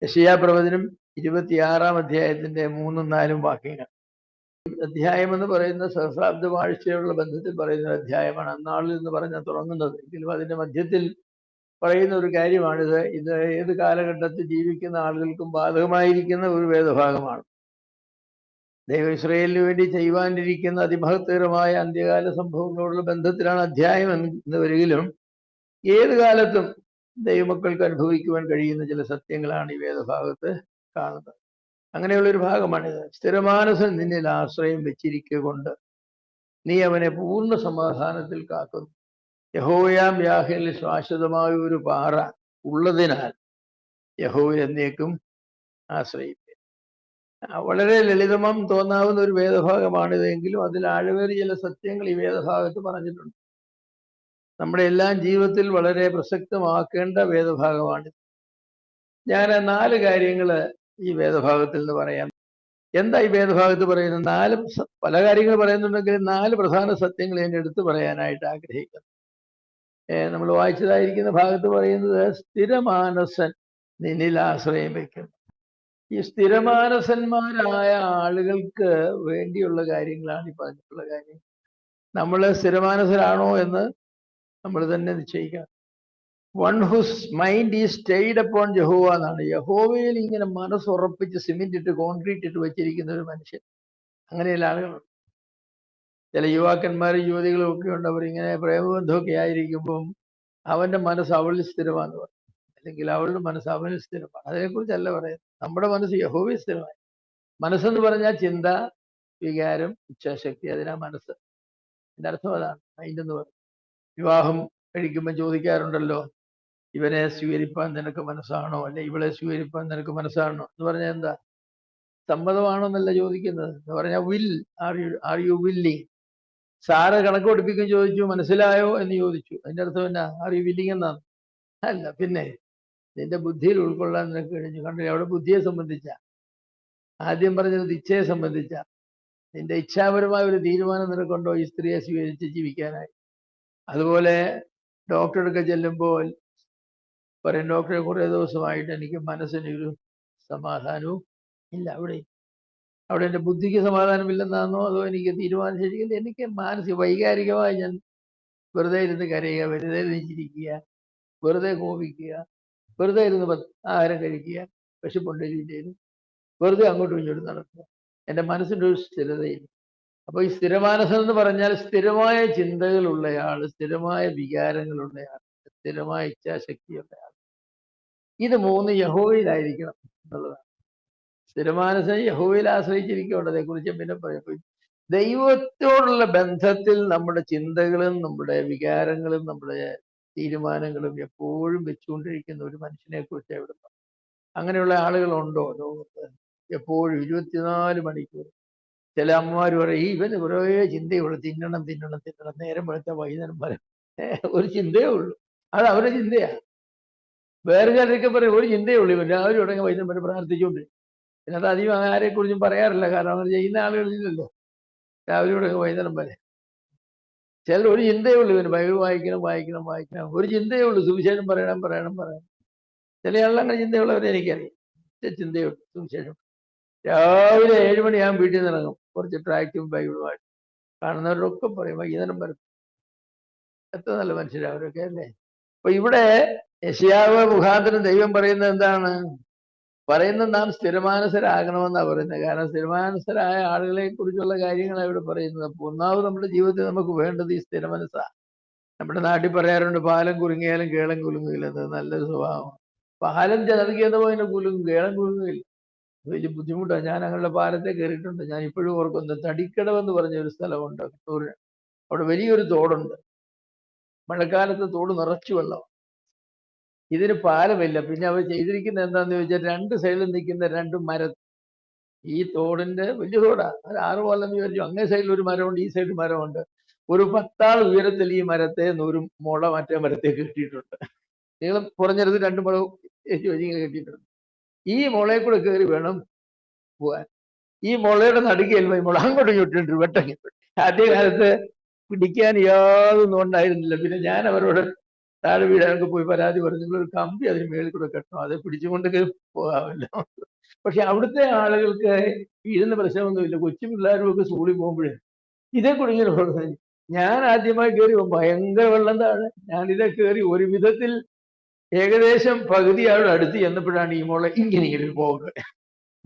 യെശയ്യാ പ്രവചനം 26-ാം അധ്യായത്തിന്റെ 3-4 വാക്യങ്ങൾ. അധ്യായം എന്ന് പറയുന്ന സഹസ്രാബ്ദ വാഴ്ചയുള്ള ബന്ധത്തിൽ പറയുന്ന അധ്യായമാണ്. അന്നാളിൽ എന്ന് പറഞ്ഞാൽ തുടങ്ങുന്നത്. എങ്കിലും അതിന്റെ മധ്യത്തിൽ പറയുന്ന ഒരു കാര്യമാണിത്. ഇത് ഏത് കാലഘട്ടത്തിൽ ജീവിക്കുന്ന ആളുകൾക്കും ബാധകമായിരിക്കുന്ന ഒരു വേദഭാഗമാണ്. ദൈവം ഇസ്രായേലിന് വേണ്ടി ചെയ്യുവാനിരിക്കുന്ന അതിമഹത്തരമായ അന്ത്യകാല സംഭവങ്ങളോടുള്ള ബന്ധത്തിലാണ് അധ്യായം എന്ന് വരികിലും ഏത് കാലത്തും ദൈവമക്കൾക്ക് അനുഭവിക്കുവാൻ കഴിയുന്ന ചില സത്യങ്ങളാണ് ഈ വേദഭാഗത്ത് കാണുന്നത്. അങ്ങനെയുള്ളൊരു ഭാഗമാണിത്. സ്ഥിരമാനസൻ നിന്നിൽ ആശ്രയം വെച്ചിരിക്കുക കൊണ്ട് നീ അവനെ പൂർണ്ണ സമാധാനത്തിൽ കാക്കുന്നു. യഹോവയാം യാഹയിൽ ശാശ്വതമായ ഒരു പാറ ഉള്ളതിനാൽ യഹോവ എന്നേക്കും ആശ്രയിക്കുക. വളരെ ലളിതമം തോന്നാവുന്ന ഒരു വേദഭാഗമാണിതെങ്കിലും അതിൽ ആഴമേറിയ ചില സത്യങ്ങൾ ഈ വേദഭാഗത്ത് പറഞ്ഞിട്ടുണ്ട്. നമ്മുടെ എല്ലാം ജീവിതത്തിൽ വളരെ പ്രസക്തമാക്കേണ്ട വേദഭാഗമാണ്. ഞാൻ 4 കാര്യങ്ങൾ ഈ വേദഭാഗത്തിൽ നിന്ന് പറയാം. എന്താ ഈ വേദഭാഗത്ത് പറയുന്നത്? പല കാര്യങ്ങൾ പറയുന്നുണ്ടെങ്കിലും 4 പ്രധാന സത്യങ്ങൾ ഞാൻ എടുത്തു പറയാനായിട്ട് ആഗ്രഹിക്കുന്നു. നമ്മൾ വായിച്ചതായിരിക്കുന്ന ഭാഗത്ത് പറയുന്നത് സ്ഥിരമാനസൻ നിന്നിൽ ആശ്രയം വയ്ക്കുന്നു. ഈ സ്ഥിരമാനസന്മാരായ ആളുകൾക്ക് വേണ്ടിയുള്ള കാര്യങ്ങളാണ് ഈ പറഞ്ഞിട്ടുള്ള കാര്യം. നമ്മൾ സ്ഥിരമാനസരാണോ എന്ന് നമ്മൾ തന്നെ നിശ്ചയിക്കണം. One whose mind is stayed upon യഹോവ എന്നാണ്. യഹോവയിൽ ഇങ്ങനെ മനസ്സുറപ്പിച്ച് സിമെന്റ് ഇട്ട് കോൺക്രീറ്റ് ഇട്ട് വെച്ചിരിക്കുന്ന ഒരു മനുഷ്യൻ. അങ്ങനെയുള്ള ആളുകളുണ്ട്. ചില യുവാക്കന്മാരും യുവതികളും ഒക്കെ ഉണ്ട്. അവരിങ്ങനെ പ്രേമബന്ധമൊക്കെ ആയിരിക്കുമ്പം അവന്റെ മനസ്സ് അവളിൽ സ്ഥിരമാണെന്ന് പറയും, അല്ലെങ്കിൽ അവളുടെ മനസ്സ് അവനിൽ സ്ഥിരമാണ്. അതിനെക്കുറിച്ചല്ല പറയുന്നത്. നമ്മുടെ മനസ്സ് യഹോവയിൽ സ്ഥിരമായി. മനസ്സെന്ന് പറഞ്ഞാൽ ചിന്ത, വികാരം, ഇച്ഛാശക്തി, അതിനാ മനസ്സ്. എൻ്റെ അർത്ഥം അതാണ് മൈൻഡ് എന്ന് പറയുന്നത്. വിവാഹം കഴിക്കുമ്പോൾ ചോദിക്കാറുണ്ടല്ലോ, ഇവനെ സ്വീകരിപ്പാൻ നിനക്ക് മനസ്സാണോ, അല്ലെ ഇവളെ സ്വീകരിപ്പാൻ നിനക്ക് മനസ്സാണോ എന്ന് പറഞ്ഞാൽ എന്താ? സമ്മതമാണോ എന്നല്ല ചോദിക്കുന്നത്. എന്ന് പറഞ്ഞാൽ will, are you willing? Sir കണക്ക് പഠിപ്പിക്കും ചോദിച്ചു, മനസ്സിലായോ എന്ന് ചോദിച്ചു. അതിന്റെ അർത്ഥം എന്നാ? ആർ യു വില്ലിങ് എന്നാണ്? അല്ല. പിന്നെ നിന്റെ ബുദ്ധിയിൽ ഉൾക്കൊള്ളാൻ നിനക്ക് കഴിഞ്ഞു. കണ്ടില്ല, അവിടെ ബുദ്ധിയെ സംബന്ധിച്ച. ആദ്യം പറഞ്ഞത് ഇച്ഛയെ സംബന്ധിച്ച. നിന്റെ ഇച്ഛാപരമായ ഒരു തീരുമാനം നിനക്കുണ്ടോ ഈ സ്ത്രീയെ സ്വീകരിച്ച് ജീവിക്കാനായി? അതുപോലെ ഡോക്ടറൊക്കെ ചെല്ലുമ്പോൾ പറയും, ഡോക്ടറെ കുറേ ദിവസമായിട്ട് എനിക്ക് മനസ്സിനൊരു സമാധാനവും ഇല്ല. അവിടെ എൻ്റെ ബുദ്ധിക്ക് സമാധാനമില്ലെന്നാണോ, അതോ എനിക്ക് തീരുമാനം ശരിക്കില്ല? എനിക്ക് വൈകാരികമായി ഞാൻ വെറുതെ ഇരുന്ന് കരയുക, വെറുതെ ഇരുന്ന് ചിരിക്കുക, വെറുതെ കോപിക്കുക, വെറുതെ ഇരുന്ന് ആഹാരം കഴിക്കുക, വിശപ്പുണ്ടെങ്കിലും വെറുതെ അങ്ങോട്ടും ഇങ്ങോട്ടും നടക്കുക. എൻ്റെ മനസ്സിൻ്റെ ഒരു സ്ഥിരതയില്ല. അപ്പോൾ ഈ സ്ഥിരമാനസം എന്ന് പറഞ്ഞാൽ സ്ഥിരമായ ചിന്തകളുള്ളയാൾ, സ്ഥിരമായ വികാരങ്ങളുള്ളയാൾ, സ്ഥിരമായ ഇച്ഛാശക്തിയുള്ളയാൾ. ഇത് 3 യഹോവയിലായിരിക്കണം എന്നുള്ളതാണ്. സ്ഥിരമാനസം യഹോവയിൽ ആശ്രയിച്ചിരിക്കേണ്ടത്. അതേക്കുറിച്ച് പിന്നെ പറയും. ദൈവത്തോടുള്ള ബന്ധത്തിൽ നമ്മുടെ ചിന്തകളും നമ്മുടെ വികാരങ്ങളും നമ്മുടെ തീരുമാനങ്ങളും എപ്പോഴും വെച്ചുകൊണ്ടിരിക്കുന്ന ഒരു മനുഷ്യനെ കുറിച്ച് എവിടെ? അങ്ങനെയുള്ള ആളുകളുണ്ടോ ലോകത്ത്? എപ്പോഴും 24 മണിക്കൂർ. ചില അമ്മമാർ പറയും, ഇവന് കുറേ ചിന്തയുള്ളൂ, തിന്നണം തിന്നണം തിന്നണം, നേരം വെളുത്ത വൈകുന്നേരം വരെ ഒരു ചിന്തയേ ഉള്ളൂ. അത് അവരുടെ ചിന്തയാണ്. വേറെ ചിലരൊക്കെ പറയും ഒരു ചിന്തയേ ഉള്ളൂ, ഇവൻ രാവിലെ തുടങ്ങി വൈകുന്നേരം വരെ പ്രാർത്ഥിച്ചുകൊണ്ട്. പിന്നെ അത് അധികം ആരെക്കുറിച്ചും പറയാറില്ല, കാരണം അങ്ങനെ ചെയ്യുന്ന ആളുകളില്ലല്ലോ. രാവിലെ തുടങ്ങി വൈകുന്നേരം വരെ. ചിലർ ഒരു ചിന്തയേ ഉള്ളൂ, ഇവന് ബൈബിൾ വായിക്കണം വായിക്കണം വായിക്കണം, ഒരു ചിന്തയേ ഉള്ളൂ, സുവിശേഷം പറയണം പറയണം പറയണം. ചില ആളുകൾ അങ്ങനെ ചിന്തയുള്ളവരെ എനിക്കറിയാം. ചിന്തയുള്ളൂ സുവിശേഷം. രാവിലെ 7 മണിയാകുമ്പോൾ വീട്ടിൽ നിന്ന് ഇറങ്ങും, കുറച്ച് ട്രാക്റ്റും ബൈബിളുമായിട്ട്. കാണുന്നവരൊക്കെ പറയും വൈകുന്നേരം വരും. എത്ര നല്ല മനുഷ്യരാണ് അവരൊക്കെ, അല്ലേ? അപ്പൊ ഇവിടെ യെശയ്യാവ് മുഖാന്തരം ദൈവം പറയുന്നത് എന്താണ് പറയുന്നത്? നാം സ്ഥിരമാനസരാകണമെന്നാണ് പറയുന്നത്. കാരണം സ്ഥിരമാനസരായ ആളുകളെ കുറിച്ചുള്ള കാര്യങ്ങളാണ് ഇവിടെ പറയുന്നത്. അപ്പൊ ഒന്നാമത് നമ്മുടെ ജീവിതത്തിൽ നമുക്ക് വേണ്ടത് ഈ സ്ഥിരമനസ്സാണ്. നമ്മുടെ നാട്ടിൽ പറയാറുണ്ട്, പാലം കുലുങ്ങിയാലും കേളം കുലുങ്ങില്ലെന്ന്. നല്ലൊരു സ്വഭാവമാണ്. പാലം ചിലർക്കിയെന്ന് പോയിന് കുലുങ്ങും, കേളം കുലുങ്ങില്ല. വലിയ ബുദ്ധിമുട്ടാണ്. ഞാൻ അങ്ങനെയുള്ള പാലത്തെ കയറിയിട്ടുണ്ട്. ഞാൻ ഇപ്പോഴും ഓർക്കുന്നത് തടിക്കടവെന്ന് പറഞ്ഞ ഒരു സ്ഥലമുണ്ട് കണ്ണൂരിന്. അവിടെ വലിയൊരു തോടുണ്ട്. മഴക്കാലത്ത് തോട് നിറച്ചു വെള്ളം. ഇതിന് പാലമില്ല. പിന്നെ അവർ ചെയ്തിരിക്കുന്നത് എന്താന്ന് ചോദിച്ചാൽ 2 സൈഡിൽ നിൽക്കുന്ന 2 മരം. ഈ തോടിന്റെ വലിയ തോടാ, ഒരു 6 കൊല്ലം വിചാരിച്ചു. അങ്ങേ സൈഡിൽ ഒരു മരമുണ്ട്, ഈ സൈഡിൽ മരമുണ്ട്. ഒരു 10 ആൾ ഉയരത്തിൽ ഈ മരത്തെ ഒരു മുള മറ്റേ മരത്തെ കെട്ടിയിട്ടുണ്ട്. നീളം കുറഞ്ഞിടത്ത് 2 മുള കെട്ടിയിട്ടുണ്ട്. ഈ മുളയെ കൂടെ കയറി വേണം പോവാൻ. ഈ മുളയുടെ നടുക്കിൽ മുള അങ്ങോട്ട് ചുട്ടിട്ടുണ്ട് വെട്ടങ്ങി. ആദ്യകാലത്ത് പിടിക്കാൻ യാതൊന്നും ഉണ്ടായിരുന്നില്ല. പിന്നെ ഞാൻ അവരോട് താഴെ വീടുകാർക്ക് പോയി പരാതി പറഞ്ഞു, നിങ്ങളൊരു കമ്പി അതിന് മേളിൽ കൂടെ കെട്ടണം, അത് പിടിച്ചുകൊണ്ടൊക്കെ പോകാമല്ലോ. പക്ഷെ അവിടുത്തെ ആളുകൾക്ക് ഇരുന്ന പ്രശ്നമൊന്നുമില്ല. കൊച്ചു പിള്ളേരും ഒക്കെ സ്കൂളിൽ പോകുമ്പോഴേ ഇതേ കുടുങ്ങിയ പ്രശ്നം. ഞാൻ ആദ്യമായി കയറി ഭയങ്കര വെള്ളം താഴെ. ഞാനിതേ കയറി ഒരു വിധത്തിൽ ഏകദേശം പകുതി അവിടെ അടുത്ത് ചെന്നപ്പോഴാണ് ഈ മുള ഇങ്ങനെ പോകുന്നത്.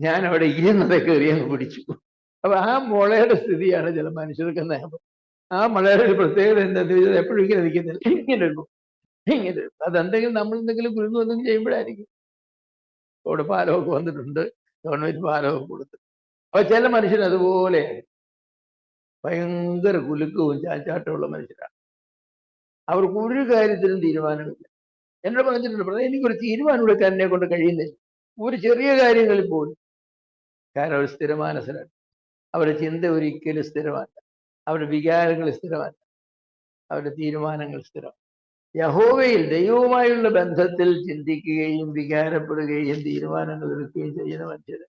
ഞാൻ അവിടെ ഇരുന്നതെ കയറി അങ്ങ് പിടിച്ചു. അപ്പൊ ആ മുളയുടെ സ്ഥിതിയാണ് ചില മനുഷ്യർക്ക് നയം. ആ മുളയുടെ ഒരു പ്രത്യേകത എന്താണെന്ന് വെച്ചാൽ എപ്പോഴും ഇങ്ങനെ നിൽക്കുന്നില്ല, ഇങ്ങനെ എടുക്കും, ഇങ്ങനെ. അതെന്തെങ്കിലും നമ്മൾ എന്തെങ്കിലും കുരുങ്ങൊന്നും ചെയ്യുമ്പോഴായിരിക്കും. അവിടെ പാലമൊക്കെ വന്നിട്ടുണ്ട്, ഗവൺമെന്റ് പാലമൊക്കെ കൊടുത്ത്. അപ്പൊ ചില മനുഷ്യർ അതുപോലെ ഭയങ്കര കുലുക്കവും ചാച്ചാട്ടമുള്ള മനുഷ്യരാണ്. അവർക്ക് ഒരു കാര്യത്തിലും തീരുമാനമില്ല. എന്നോട് പറഞ്ഞിട്ടുണ്ട്, പറഞ്ഞാൽ എനിക്കൊരു തീരുമാനം എടുക്കാൻ എന്നെ കൊണ്ട് കഴിയുന്നില്ല ഒരു ചെറിയ കാര്യങ്ങളിൽ പോലും. കാരണം അവർ സ്ഥിരമാനസരാണ്. അവരുടെ ചിന്ത ഒരിക്കലും സ്ഥിരമല്ല, അവരുടെ വികാരങ്ങൾ സ്ഥിരമല്ല, അവരുടെ തീരുമാനങ്ങൾ സ്ഥിരം. യഹോവയിൽ ദൈവവുമായുള്ള ബന്ധത്തിൽ ചിന്തിക്കുകയും വികാരപ്പെടുകയും തീരുമാനങ്ങൾ എടുക്കുകയും ചെയ്യുന്ന മനുഷ്യർ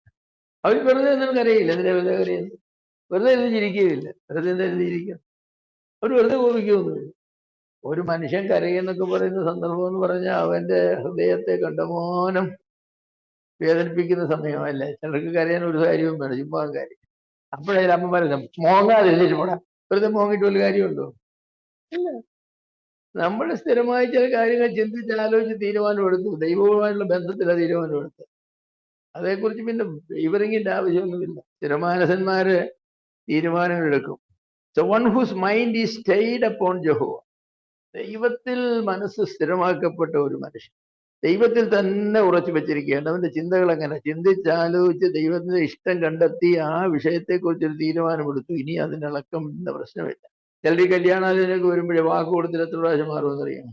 അവർ വെറുതെ ഒന്നും കരയില്ല. എന്തിനാ വെറുതെ കരയുന്നു? വെറുതെ ഒന്നും ചിരിക്കുകയില്ല. വെറുതെ എന്തായാലും ചിരിക്കും. അവർ വെറുതെ കോപിക്കൊന്നുമില്ല. ഒരു മനുഷ്യൻ കരയെന്നൊക്കെ പറയുന്ന സന്ദർഭം എന്ന് പറഞ്ഞാൽ അവന്റെ ഹൃദയത്തെ കണ്ടമാനം വേദനിപ്പിക്കുന്ന സമയമല്ലേ. ചിലർക്ക് കരയാൻ ഒരു കാര്യവും വേണം, ചുമ്മാ കാര്യം. അപ്പോഴേ അമ്മ പറയുന്നത് മോങ്ങാതെ എഴുന്നേറ്റ് പോടാ, വെറുതെ മോങ്ങിട്ട് വല്ല കാര്യമുണ്ടോ? ഇല്ല. നമ്മൾ സ്ഥിരമായി ചില കാര്യങ്ങൾ ചിന്തിച്ച് ആലോചിച്ച് തീരുമാനമെടുത്തു, ദൈവവുമായുള്ള ബന്ധത്തിലാണ് തീരുമാനമെടുത്തത്. അതേക്കുറിച്ച് പിന്നെ ഫേവറിങ്ങിന്റെ ആവശ്യമൊന്നുമില്ല. സ്ഥിരമാനസന്മാര് തീരുമാനങ്ങൾ എടുക്കും. So one whose mind is stayed upon Jehovah, ദൈവത്തിൽ മനസ്സ് സ്ഥിരമാക്കപ്പെട്ട ഒരു മനുഷ്യൻ ദൈവത്തിൽ തന്നെ ഉറച്ചു വെച്ചിരിക്കുകയാണ്. അവന്റെ ചിന്തകൾ അങ്ങനെ ചിന്തിച്ചാലോചിച്ച് ദൈവത്തിന്റെ ഇഷ്ടം കണ്ടെത്തി ആ വിഷയത്തെക്കുറിച്ചൊരു തീരുമാനമെടുത്തു. ഇനി അതിനിളക്കം എന്ന പ്രശ്നമില്ല. ചിലർ ഈ കല്യാണാലോചനയൊക്കെ വരുമ്പോഴേ വാക്ക് കൊടുത്തിട്ട് എത്ര പ്രാവശ്യം മാറുമെന്നറിയാം.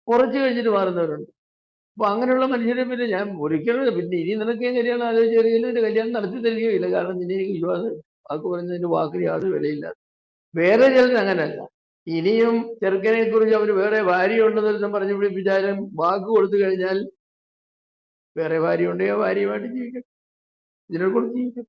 കുറച്ച് കഴിഞ്ഞിട്ട് മാറുന്നവരുണ്ട്. അപ്പൊ അങ്ങനെയുള്ള മനുഷ്യരെ പിന്നെ ഞാൻ ഒരിക്കലും പിന്നെ ഇനി നിനക്ക് കല്യാണം ആലോചിച്ചറിയില്ല, നിന്റെ കല്യാണം നടത്തി തരികയില്ല. കാരണം നിന്നെ എനിക്ക് വിശ്വാസം, വാക്ക് പറഞ്ഞതിന്റെ വാക്കിന് യാതൊരു വിലയില്ല. വേറെ ചിലർ അങ്ങനല്ല. ഇനിയും ചെറുക്കനെ കുറിച്ച് അവർ വേറെ ഭാര്യ ഉണ്ടെന്ന് പറഞ്ഞു പിടിപ്പിച്ചാലും വാക്ക് കൊടുത്തു കഴിഞ്ഞാൽ വേറെ ഭാര്യ ഉണ്ടെങ്കിൽ ഭാര്യയുമായിട്ട് ജീവിക്കും, ഇതിനെ കൂടെ ജീവിക്കും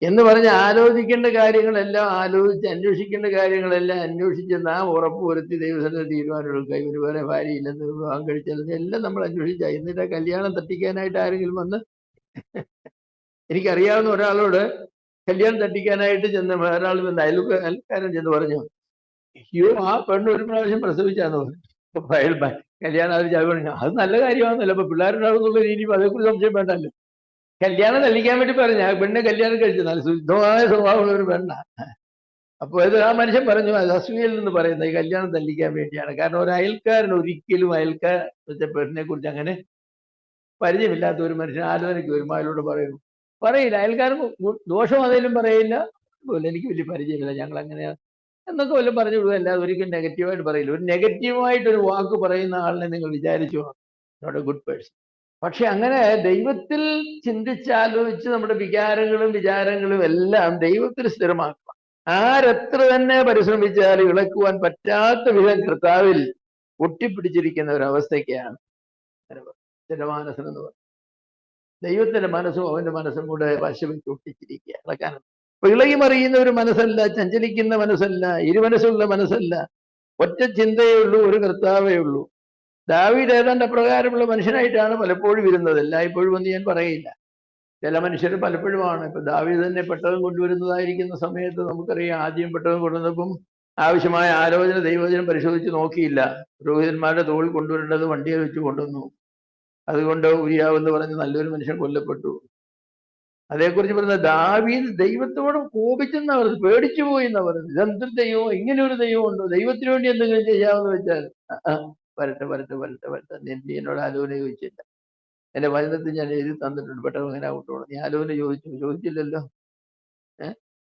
എന്ന് പറഞ്ഞ് ആലോചിക്കേണ്ട കാര്യങ്ങളെല്ലാം ആലോചിച്ച് അന്വേഷിക്കേണ്ട കാര്യങ്ങളെല്ലാം അന്വേഷിച്ച് നാം ഉറപ്പ് വരുത്തി ദൈവത്തിന്റെ തീരുമാനം എടുക്കുക. ഇവര് വേറെ ഭാര്യയില്ലെന്ന്, വിവാഹം കഴിച്ചാലും എല്ലാം നമ്മൾ അന്വേഷിച്ച. എന്നിട്ട് കല്യാണം തട്ടിക്കാനായിട്ട് ആരെങ്കിലും വന്ന്, എനിക്കറിയാവുന്ന ഒരാളോട് കല്യാണം തട്ടിക്കാനായിട്ട് ചെന്ന് ഒരാൾ വന്ന് അയൽക്കാരൻ ചെന്ന് പറഞ്ഞു, അയ്യോ ആ പെണ്ണ് ഒരു പ്രാവശ്യം പ്രസവിച്ചാന്ന് പറഞ്ഞു. അപ്പൊ അയാൾ കല്യാണം ആലോചിച്ചു. അത് നല്ല കാര്യമാണെന്നല്ലോ, അപ്പൊ പിള്ളേരുണ്ടാകുന്നുള്ള രീതിയിൽ അതേക്കുറിച്ച് സംശയം വേണ്ടല്ലോ. കല്യാണം തള്ളിക്കാൻ വേണ്ടി പറഞ്ഞു. ആ പെണ്ണ് കല്യാണം കഴിച്ചു, നല്ല ശുദ്ധമായ സ്വഭാവമുള്ള ഒരു പെണ്ണ. അപ്പൊ ഇത് ആ മനുഷ്യൻ പറഞ്ഞു, അത് അസൂയയിൽ നിന്ന് പറയുന്നത് ഈ കല്യാണം തല്ലിക്കാൻ വേണ്ടിയാണ്. കാരണം ഒരു അയൽക്കാരൻ ഒരിക്കലും അയൽക്കാരത്തെ പെണ്ണിനെ കുറിച്ച് അങ്ങനെ പരിചയമില്ലാത്ത ഒരു മനുഷ്യൻ ആലോചനയ്ക്ക് വരുമ്പോൾ അയാളോട് പറയില്ല. അയൽക്കാരൻ ദോഷം അതേലും പറയില്ല, എനിക്ക് വലിയ പരിചയമില്ല, ഞങ്ങൾ അങ്ങനെയാണ് എന്നൊക്കെ വല്ലതും പറഞ്ഞു വിടുക. അല്ലാതെ ഒരിക്കലും നെഗറ്റീവായിട്ട് പറയില്ല. ഒരു നെഗറ്റീവായിട്ടൊരു വാക്ക് പറയുന്ന ആളിനെ നിങ്ങൾ വിചാരിച്ചു, നോട്ട് എ ഗുഡ് പേഴ്സൺ. പക്ഷെ അങ്ങനെ ദൈവത്തിൽ ചിന്തിച്ചാലോചിച്ച് നമ്മുടെ വികാരങ്ങളും വിചാരങ്ങളും എല്ലാം ദൈവത്തിൽ സ്ഥിരമാക്കുക. ആരെത്ര തന്നെ പരിശ്രമിച്ചാലും ഇളക്കുവാൻ പറ്റാത്ത വിധം കർത്താവിൽ ഒട്ടിപ്പിടിച്ചിരിക്കുന്ന ഒരവസ്ഥയ്ക്കാണ് സ്ഥിരമാനസം എന്ന് പറയുന്നത്. ദൈവത്തിന്റെ മനസ്സും അവന്റെ മനസ്സും കൂടെ വശമിട്ട് ഒട്ടിച്ചിരിക്കുക, ഇളക്കാനും. അപ്പൊ ഇളകി മറിയുന്ന ഒരു മനസ്സല്ല, ചഞ്ചലിക്കുന്ന മനസ്സല്ല, ഇരുമനസ്സുള്ള മനസ്സല്ല, ഒറ്റ ചിന്തയേ ഉള്ളൂ, ഒരു കർത്താവേ ഉള്ളൂ. ദാവീദ് ഏതാണ്ട് അപ്രകാരമുള്ള മനുഷ്യനായിട്ടാണ് പലപ്പോഴും ഇരുന്നത്. എല്ലായ്പ്പോഴും എന്ന് ഞാൻ പറയില്ല, ചില മനുഷ്യർ പലപ്പോഴുമാണ്. ഇപ്പൊ ദാവീദ് തന്നെ പെട്ടകം കൊണ്ടുവരുന്നതായിരിക്കുന്ന സമയത്ത് നമുക്കറിയാം, ആദ്യം പെട്ടകം കൊണ്ടുവന്നപ്പം ആവശ്യമായ ആലോചന ദൈവവചനം പരിശോധിച്ച് നോക്കിയില്ല. പുരോഹിതന്മാരുടെ തോളിൽ കൊണ്ടുവരേണ്ടത് വണ്ടിയെ വെച്ച് കൊണ്ടുവന്നു. അതുകൊണ്ട് ഉരിയാവ് എന്ന് പറഞ്ഞ് നല്ലൊരു മനുഷ്യൻ കൊല്ലപ്പെട്ടു. അതേക്കുറിച്ച് പറയുന്ന ദാവീദ് ദൈവത്തോട് കോപിച്ചെന്നാ പറയുന്നത്, പേടിച്ചു പോയി എന്നാ പറയുന്നത്. ഇതെന്തൊരു ദൈവം, ഇങ്ങനെ ഒരു ദൈവം ഉണ്ടോ? ദൈവത്തിന് വേണ്ടി എന്തെങ്കിലും ചെയ്യാമെന്ന് വെച്ചാൽ വരട്ടെ വരട്ടെ വരട്ടെ വരട്ടെ, നീ എന്നോട് ആലോചന ചോദിച്ചില്ല, എന്റെ വചനത്തിൽ ഞാൻ എഴുതി തന്നിട്ടുണ്ട് പെട്ടെന്ന് എങ്ങനെ കൊണ്ടുപോകണം. നീ ആലോചന ചോദിച്ചില്ലല്ലോ.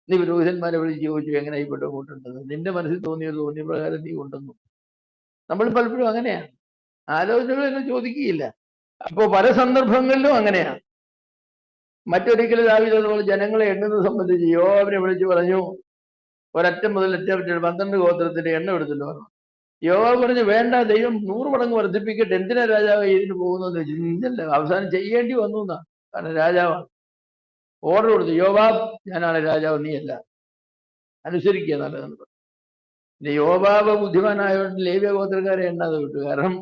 നീ പുരോഹിതന്മാരെ വിളിച്ച് ചോദിച്ചു എങ്ങനെ ഈ പെട്ടെന്ന് കൊണ്ടുണ്ടത്, നിന്റെ മനസ്സിൽ തോന്നിയ പ്രകാരം നീ കൊണ്ടുവന്നു. നമ്മൾ പലപ്പോഴും അങ്ങനെയാണ്, ആലോചനകളൊന്നും ചോദിക്കുകയില്ല. അപ്പോ പല സന്ദർഭങ്ങളിലും അങ്ങനെയാണ്. മറ്റൊരിക്കലും ദാവീദ് അതുപോലെ ജനങ്ങളെ എണ്ണുന്നത് സംബന്ധിച്ച് യോവാബിനെ വിളിച്ചു പറഞ്ഞു, ഒരറ്റം മുതൽ അറ്റം 12 ഗോത്രത്തിന്റെ എണ്ണം എടുത്തിട്ട് പറഞ്ഞു. യോവാബ് പറഞ്ഞു, വേണ്ട, ദൈവം 100 മടങ്ങ് വർദ്ധിപ്പിക്കട്ടെ, എന്തിനാ രാജാവ് ഇതിന് പോകുന്നത്? ഇല്ലല്ല, അവസാനം ചെയ്യേണ്ടി വന്നു എന്നാ. കാരണം രാജാവാണ്. ഓർഡർ കൊടുത്തു, യോവാബ് ഞാനാണ് രാജാവ്, നീ അല്ല, അനുസരിക്കുക നല്ലതെന്ന് പറഞ്ഞു. യോബാബ് ബുദ്ധിമാനായതുകൊണ്ട് ലേവ്യ ഗോത്രക്കാരെ എണ്ണാതെ വിട്ടു. കാരണം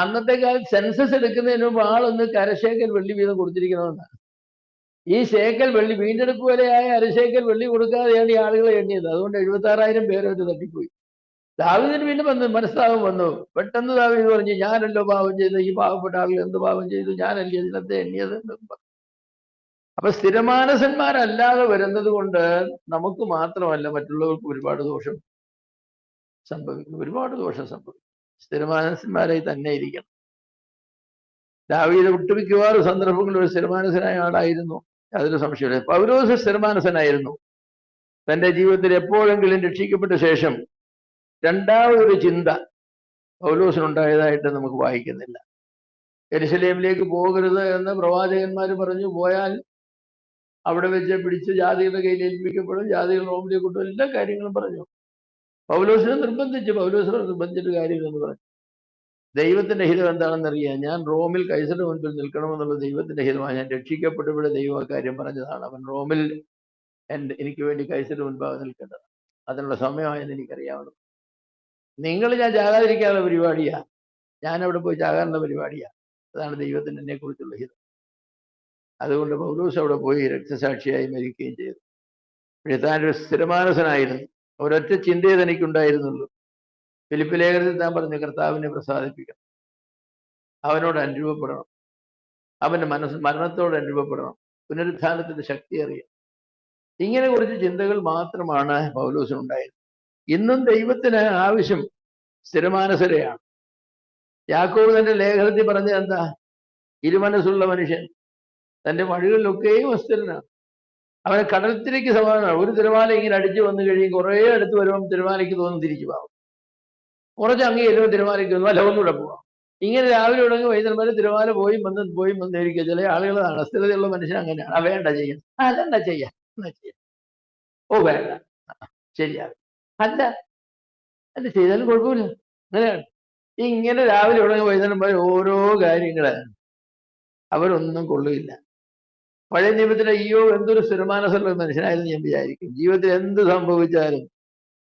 അന്നത്തെ കാലത്ത് സെൻസസ് എടുക്കുന്നതിന് മുമ്പ് ആളൊന്ന് കരശേക്കൽ വെള്ളി വീതം കൊടുത്തിരിക്കണമെന്നാണ്. ഈ ശേക്കൽ വെള്ളി വീണ്ടെടുപ്പ് വിലയായ അരശേക്കൽ വെള്ളി കൊടുക്കാതെയാണ് ഈ ആളുകളെ എണ്ണിയത്. അതുകൊണ്ട് 76,000 പേര് അവർ തട്ടിപ്പോയി. ദാവീദിന് പിന്നെ മനസ്താപം വന്നു. പെട്ടെന്ന് ദാവീദ് പറഞ്ഞു, ഞാനല്ലോ പാപം ചെയ്ത്, ഈ പാവപ്പെട്ട ആളുകൾ എന്ത് പാപം ചെയ്തു, ഞാനല്ലേ ഇതിനത്തെ എണ്ണിയത്. അപ്പൊ സ്ഥിരമാനസന്മാരല്ലാതെ വരുന്നത് കൊണ്ട് നമുക്ക് മാത്രമല്ല മറ്റുള്ളവർക്ക് ഒരുപാട് ദോഷം സംഭവിക്കും, ഒരുപാട് ദോഷം സംഭവിക്കും. സ്ഥിരമാനസന്മാരായി തന്നെ ഇരിക്കണം. ദാവീദ് ഒട്ടുമിക്കവാറും സന്ദർഭങ്ങളിൽ ഒരു സ്ഥിരമാനസനായ ആളായിരുന്നു, അതിന് സംശയമില്ല. പൗലോസ് സ്ഥിരമാനസനായിരുന്നു. തന്റെ ജീവിതത്തിൽ എപ്പോഴെങ്കിലും രക്ഷിക്കപ്പെട്ട ശേഷം രണ്ടാമതൊരു ചിന്ത പൗലോസിനുണ്ടായതായിട്ട് നമുക്ക് വായിക്കുന്നില്ല. യെരുശലേമിലേക്ക് പോകരുത് എന്ന് പ്രവാചകന്മാർ പറഞ്ഞു. പോയാൽ അവിടെ വെച്ച് പിടിച്ച് ജാതികളുടെ കയ്യിൽ ഏൽപ്പിക്കപ്പെടും, ജാതികൾ റോമിലേക്ക് കൊണ്ടുപോകും, എല്ലാ കാര്യങ്ങളും പറഞ്ഞു. പൗലോസിനെ നിർബന്ധിച്ചിട്ട് കാര്യങ്ങളെന്ന് പറഞ്ഞു. ദൈവത്തിന്റെ ഹിതം എന്താണെന്നറിയാം. ഞാൻ റോമിൽ കൈസരുടെ മുൻപിൽ നിൽക്കണമെന്നുള്ള ദൈവത്തിന്റെ ഹിതമാണ്. ഞാൻ രക്ഷിക്കപ്പെട്ടവിടെ ദൈവ കാര്യം പറഞ്ഞതാണ്. അവൻ റോമിൽ എനിക്ക് വേണ്ടി കൈസരുടെ മുൻപാകെ നിൽക്കേണ്ടത്, അതിനുള്ള സമയമായെന്ന് എനിക്കറിയാവുന്നു. ഞാൻ ചാകാതിരിക്കാനുള്ള പരിപാടിയാ, ഞാൻ അവിടെ പോയി ചാകാനുള്ള പരിപാടിയാ. അതാണ് ദൈവത്തിന് എന്നെ കുറിച്ചുള്ള ഹിതം. അതുകൊണ്ട് പൗലോസ് അവിടെ പോയി രക്തസാക്ഷിയായി മരിക്കുകയും ചെയ്തു. പക്ഷേ താനൊരു സ്ഥിരമാനസനായിരുന്നു. ഒരൊറ്റ ചിന്തയെ തനിക്കുണ്ടായിരുന്നുള്ളൂ. ഫിലിപ്പ് ലേഖനത്തിൽ താൻ പറഞ്ഞു, കർത്താവിനെ പ്രസാദിപ്പിക്കണം, അവനോട് അനുരൂപപ്പെടണം, അവന്റെ മരണത്തോട് അനുരൂപപ്പെടണം, പുനരുത്ഥാനത്തിന്റെ ശക്തി അറിയാം. ഇങ്ങനെ കുറച്ച് ചിന്തകൾ മാത്രമാണ് പൗലോസിനുണ്ടായിരുന്നത്. ഇന്നും ദൈവത്തിന് ആവശ്യം സ്ഥിരമാനസരെയാണ്. യാക്കോബ് തന്റെ ലേഖനത്തിൽ പറഞ്ഞത് എന്താ? ഇരുമനസ്സുള്ള മനുഷ്യൻ തന്റെ വഴികളിലൊക്കെയും അസ്ഥിരനാണ്. അവനെ കടൽത്തിരയ്ക്ക് സമാനമാണ്. ഒരു തിരമാല ഇങ്ങനെ അടിച്ചു വന്നു കഴിയും, കുറേ അടുത്ത് വരുമ്പം തിരമാലയ്ക്ക് തോന്നും തിരിച്ചു പോകാം. കുറച്ച് അങ്ങ് ചെല്ലുമ്പോൾ തിരമാലയ്ക്ക് തോന്നും അല്ല ഒന്നുകൂടെ പോവാം. ഇങ്ങനെ രാവിലെ തുടങ്ങി വൈകുന്നേരം വരെ തിരമാല പോയി വന്നിരിക്കുക. ചില ആളുകളാണ് അസ്ഥിരതയുള്ള മനുഷ്യൻ അങ്ങനെയാണ്. വേണ്ട ചെയ്യാം, അതെന്താ ചെയ്യാം, എന്നാ ചെയ്യാം, ഓ വേണ്ട, ശരിയാ, അല്ല ചെയ്താലും കുഴപ്പമില്ല, അങ്ങനെയാണ്. ഇങ്ങനെ രാവിലെ തുടങ്ങി വൈകുന്നേരം വരെ ഓരോ കാര്യങ്ങള് അവരൊന്നും കൊള്ളുകയില്ല. പഴയ നിയമത്തിലെ ഇയ്യോബ് എന്തൊരു സ്ഥിരമാനസമുള്ള മനുഷ്യനായിരുന്നു ഞാൻ വിചാരിക്കും. ജീവിതത്തിൽ എന്ത് സംഭവിച്ചാലും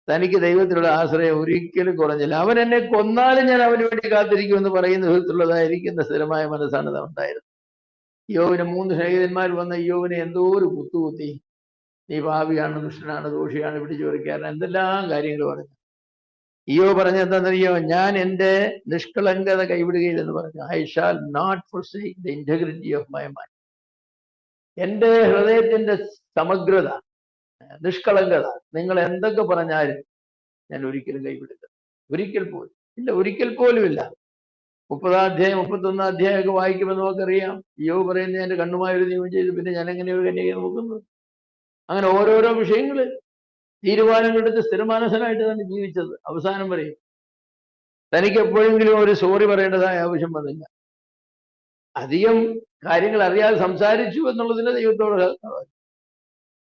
തനിക്ക് ദൈവത്തിലുള്ള ആശ്രയം ഒരിക്കലും കുറഞ്ഞില്ല. അവൻ എന്നെ കൊന്നാലും ഞാൻ അവന് വേണ്ടി കാത്തിരിക്കുമെന്ന് പറയുന്ന വിധത്തിലുള്ളതായിരിക്കുന്ന സ്ഥിരമായ മനസ്സാണ് ഉണ്ടായിരുന്നത്. ഇയ്യോബിന് 3 സ്നേഹിതന്മാർ വന്ന ഇയ്യോബിനെ എന്തോ ഒരു കുത്തുകുത്തി, നീ പാപിയാണ്, ദുഷ്ടനാണ്, ദോഷിയാണ്, പിടിച്ചുപറിക്കാരൻ, എന്തെല്ലാം കാര്യങ്ങൾ പറഞ്ഞു. ഇയ്യോബ് പറഞ്ഞ എന്താണെന്നറിയോ? ഞാൻ എൻ്റെ നിഷ്കളങ്കത കൈവിടുകയില്ലെന്ന് പറഞ്ഞു. I shall not forsake the integrity of my mind. എൻ്റെ ഹൃദയത്തിന്റെ സമഗ്രത, നിഷ്കളങ്കത, നിങ്ങൾ എന്തൊക്കെ പറഞ്ഞാലും ഞാൻ ഒരിക്കലും കൈവിടില്ല, ഒരിക്കൽ പോലും ഇല്ല, ഒരിക്കൽ പോലും ഇല്ല. 30-ാം അധ്യായം 31-ാം അധ്യായമൊക്കെ വായിക്കുമ്പോൾ നമുക്കറിയാം, ഇയ്യോബ് പറയുന്നത് എൻ്റെ കണ്ണുമായി ഒരു നിയമം ചെയ്തു, പിന്നെ ഞാൻ എങ്ങനെ ഒരു കന്യകയെ നോക്കുന്നത്. അങ്ങനെ ഓരോരോ വിഷയങ്ങള് തീരുമാനങ്ങളെടുത്ത് സ്ഥിരമാനസനായിട്ട് തന്നെ ജീവിച്ചത് അവസാനം വരെ. തനിക്ക് എപ്പോഴെങ്കിലും ഒരു സോറി പറയേണ്ടതായ ആവശ്യം വന്നില്ല. അധികം കാര്യങ്ങൾ അറിയാതെ സംസാരിച്ചു എന്നുള്ളതിന് ദൈവത്തോട്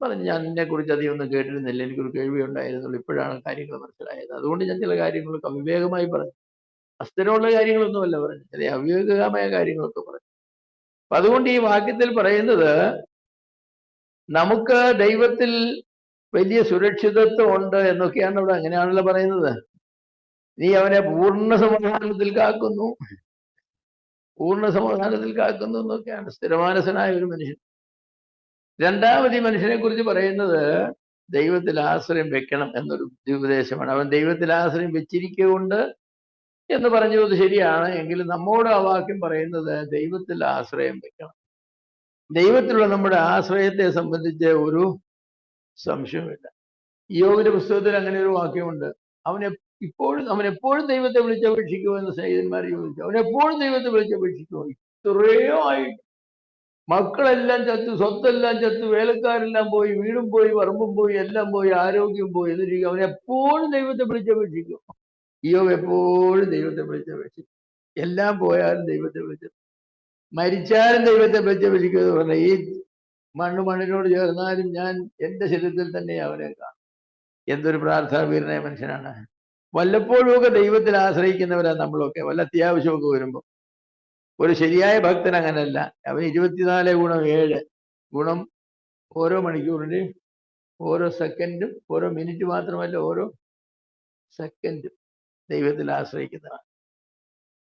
പറഞ്ഞു, ഞാൻ എന്നെ കുറിച്ച് അധികം ഒന്നും കേട്ടിരുന്നില്ല, എനിക്കൊരു കേൾവി ഉണ്ടായിരുന്നുള്ളൂ, ഇപ്പോഴാണ് കാര്യങ്ങൾ മനസ്സിലായത്. അതുകൊണ്ട് ഞാൻ ചില കാര്യങ്ങളൊക്കെ അവിവേകമായി പറഞ്ഞു. അസ്ഥിരമുള്ള കാര്യങ്ങളൊന്നുമല്ല പറഞ്ഞു, ചില അവിവേകമായ കാര്യങ്ങളൊക്കെ പറഞ്ഞു. അപ്പൊ അതുകൊണ്ട് ഈ വാക്യത്തിൽ പറയുന്നത് നമുക്ക് ദൈവത്തിൽ വലിയ സുരക്ഷിതത്വം ഉണ്ട് എന്നൊക്കെയാണ് ഇവിടെ. അങ്ങനെയാണല്ലോ പറയുന്നത്. നീ അവനെ പൂർണ്ണ സമാധാനത്തിൽ കാക്കുന്നു, പൂർണ്ണ സമാധാനത്തിൽ കാക്കുന്നു എന്നൊക്കെയാണ് സ്ഥിരമാനസനായ ഒരു മനുഷ്യൻ. രണ്ടാമത് ഈ മനുഷ്യനെ കുറിച്ച് പറയുന്നത് ദൈവത്തിൽ ആശ്രയം വെക്കണം എന്നൊരു ഉപദേശമാണ്. അവൻ ദൈവത്തിൽ ആശ്രയം വെച്ചിരിക്കുകൊണ്ട് എന്ന് പറഞ്ഞത് ശരിയാണ്. എങ്കിലും നമ്മോട് ആ വാക്യം പറയുന്നത് ദൈവത്തിൽ ആശ്രയം വെക്കണം. ദൈവത്തിലുള്ള നമ്മുടെ ആശ്രയത്തെ സംബന്ധിച്ച് ഒരു സംശയമില്ല. ഇയ്യോബിന്റെ പുസ്തകത്തിൽ അങ്ങനെ ഒരു വാക്യമുണ്ട്. അവൻ എപ്പോഴും ദൈവത്തെ വിളിച്ചപേക്ഷിക്കുമോ എന്ന് സ്നേഹിതന്മാർ ചോദിച്ചു. അവൻ എപ്പോഴും ദൈവത്തെ വിളിച്ചപേക്ഷിക്കുമോ? ഇത്രയോ ആയി, മക്കളെല്ലാം ചത്തു, സ്വത്തെല്ലാം ചത്തു, വേലക്കാരെല്ലാം പോയി, വീടും പോയി, പറമ്പും പോയി, എല്ലാം പോയി, ആരോഗ്യം പോയി എന്നിരിക്കും. അവൻ എപ്പോഴും ദൈവത്തെ വിളിച്ചപേക്ഷിക്കും. ഇയ്യോബ് എപ്പോഴും ദൈവത്തെ വിളിച്ചപേക്ഷിക്കും. എല്ലാം പോയാലും ദൈവത്തെ വിളിച്ചു, മരിച്ചാലും ദൈവത്തെ വിളിച്ചപേക്ഷിക്കുമെന്ന് പറഞ്ഞ ഈ മണ്ണിനോട് ചേർന്നാലും ഞാൻ എൻ്റെ ശരീരത്തിൽ തന്നെ അവനെ കാണും. എന്തൊരു പ്രാർത്ഥനാവീരനായ മനുഷ്യനാണ്. വല്ലപ്പോഴും ഒക്കെ ദൈവത്തിൽ ആശ്രയിക്കുന്നവരാണ് നമ്മളൊക്കെ. വല്ല അത്യാവശ്യമൊക്കെ വരുമ്പോൾ. ഒരു ശരിയായ ഭക്തൻ അങ്ങനല്ല. അവൻ 24 ഗുണം ഓരോ മണിക്കൂറിന്, ഓരോ സെക്കൻഡും, ഓരോ മിനിറ്റ് മാത്രമല്ല, ഓരോ സെക്കൻഡ് ദൈവത്തിൽ ആശ്രയിക്കുന്നതാണ്.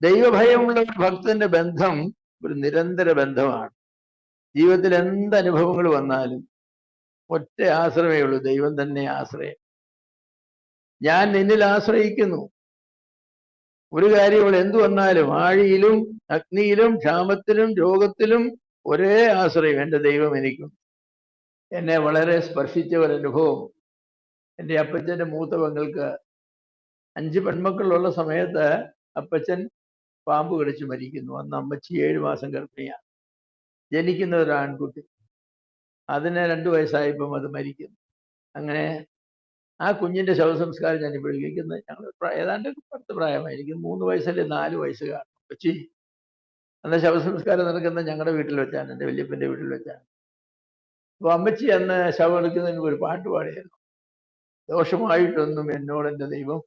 ദൈവഭയമുള്ള ഒരു ഭക്തന്റെ ബന്ധം ഒരു നിരന്തര ബന്ധമാണ്. ജീവിതത്തിൽ എന്ത് അനുഭവങ്ങൾ വന്നാലും ഒറ്റ ആശ്രയമേ ഉള്ളൂ, ദൈവം തന്നെ ആശ്രയം. ഞാൻ നിന്നിൽ ആശ്രയിക്കുന്നു. ഒരു കാര്യമുള്ള എന്തു വന്നാലും, ആഴിയിലും അഗ്നിയിലും ക്ഷാമത്തിലും രോഗത്തിലും ഒരേ ആശ്രയം, എൻ്റെ ദൈവം എനിക്കും. എന്നെ വളരെ സ്പർശിച്ച ഒരു അനുഭവം, എൻ്റെ അപ്പച്ചൻ്റെ മൂത്ത പെങ്ങൾക്ക് 5 പെൺമക്കളുള്ള സമയത്ത് അപ്പച്ചൻ പാമ്പ് കടിച്ച് മരിക്കുന്നു. അന്ന് അമ്മച്ചി 7 മാസം ഗർഭിണിയാണ്. ജനിക്കുന്ന ഒരു ആൺകുട്ടി, അതിന് 2 വയസ്സായപ്പം അത് മരിക്കുന്നു. അങ്ങനെ ആ കുഞ്ഞിന്റെ ശവസംസ്കാരം ഞാൻ ഇപ്പോഴേക്കുന്നത്, ഞങ്ങൾ ഏതാണ്ട് 10 പ്രായമായിരിക്കും, 3 വയസ്സല്ലേ 4 വയസ്സ് കാണും. അപ്പച്ചി അന്ന് ശവസംസ്കാരം നടക്കുന്ന ഞങ്ങളുടെ വീട്ടിൽ വെച്ചാണ്, എൻ്റെ വല്യപ്പൻ്റെ വീട്ടിൽ വെച്ചാണ്. അപ്പോൾ അമ്മച്ചി അന്ന് ശവം എടുക്കുന്നതിന് ഒരു പാട്ട് പാടിയായിരുന്നു. ദോഷമായിട്ടൊന്നും എന്നോട് എൻ്റെ ദൈവം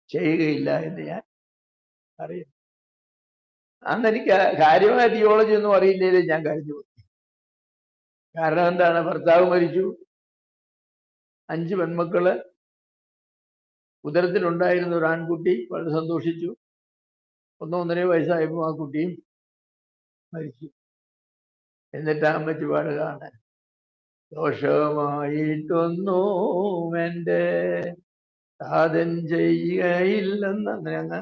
ചെയ്യുകയില്ല എന്ന് ഞാൻ അറിയും. അന്ന് എനിക്ക് കാര്യമായ തിയോളജി ഒന്നും അറിയില്ലേ, ഞാൻ കരഞ്ഞു പോയി. കാരണം എന്താണ്, ഭർത്താവ് മരിച്ചു, 5 പെൺമക്കള്, ഉദരത്തിലുണ്ടായിരുന്ന ഒരു ആൺകുട്ടി, വളരെ സന്തോഷിച്ചു. 1-1.5 വയസ്സായപ്പോൾ ആ കുട്ടിയും മരിച്ചു. എന്നിട്ട് അമ്മച്ചി പാടുകയാണ്, ദോഷമായിട്ടൊന്നും എൻ്റെ സാധൻ ചെയ്യുകയില്ലെന്ന്. അങ്ങനെ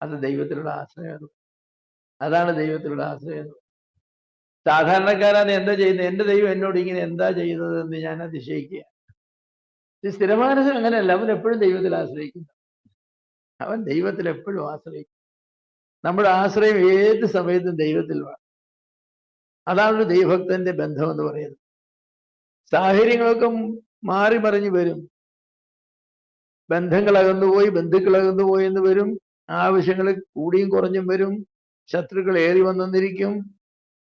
അത് ദൈവത്തിലുള്ള ആശ്രയം. അതാണ് ദൈവത്തിലുള്ള ആശ്രയം. സാധാരണക്കാരാണ് എന്താ ചെയ്യുന്നത്, എൻ്റെ ദൈവം എന്നോട് ഇങ്ങനെ എന്താ ചെയ്യുന്നതെന്ന് ഞാൻ അതിശയിക്കുക. സ്ഥിരമാനസൻ അങ്ങനെയല്ല, അവൻ എപ്പോഴും ദൈവത്തിൽ ആശ്രയിക്കുന്നു. അവൻ ദൈവത്തിൽ എപ്പോഴും ആശ്രയിക്കും. നമ്മുടെ ആശ്രയം ഏത് സമയത്തും ദൈവത്തിൽ വേണം. അതാണ് ഒരു ദൈവഭക്തന്റെ ബന്ധം എന്ന് പറയുന്നത്. സാഹചര്യങ്ങളൊക്കെ മാറി മറിഞ്ഞു വരും, ബന്ധങ്ങൾ അകന്നുപോയി, ബന്ധുക്കൾ അകന്നുപോയി എന്ന് വരും, ആവശ്യങ്ങൾ കൂടിയും കുറഞ്ഞും വരും, ശത്രുക്കൾ ഏറി വന്നെന്നിരിക്കും,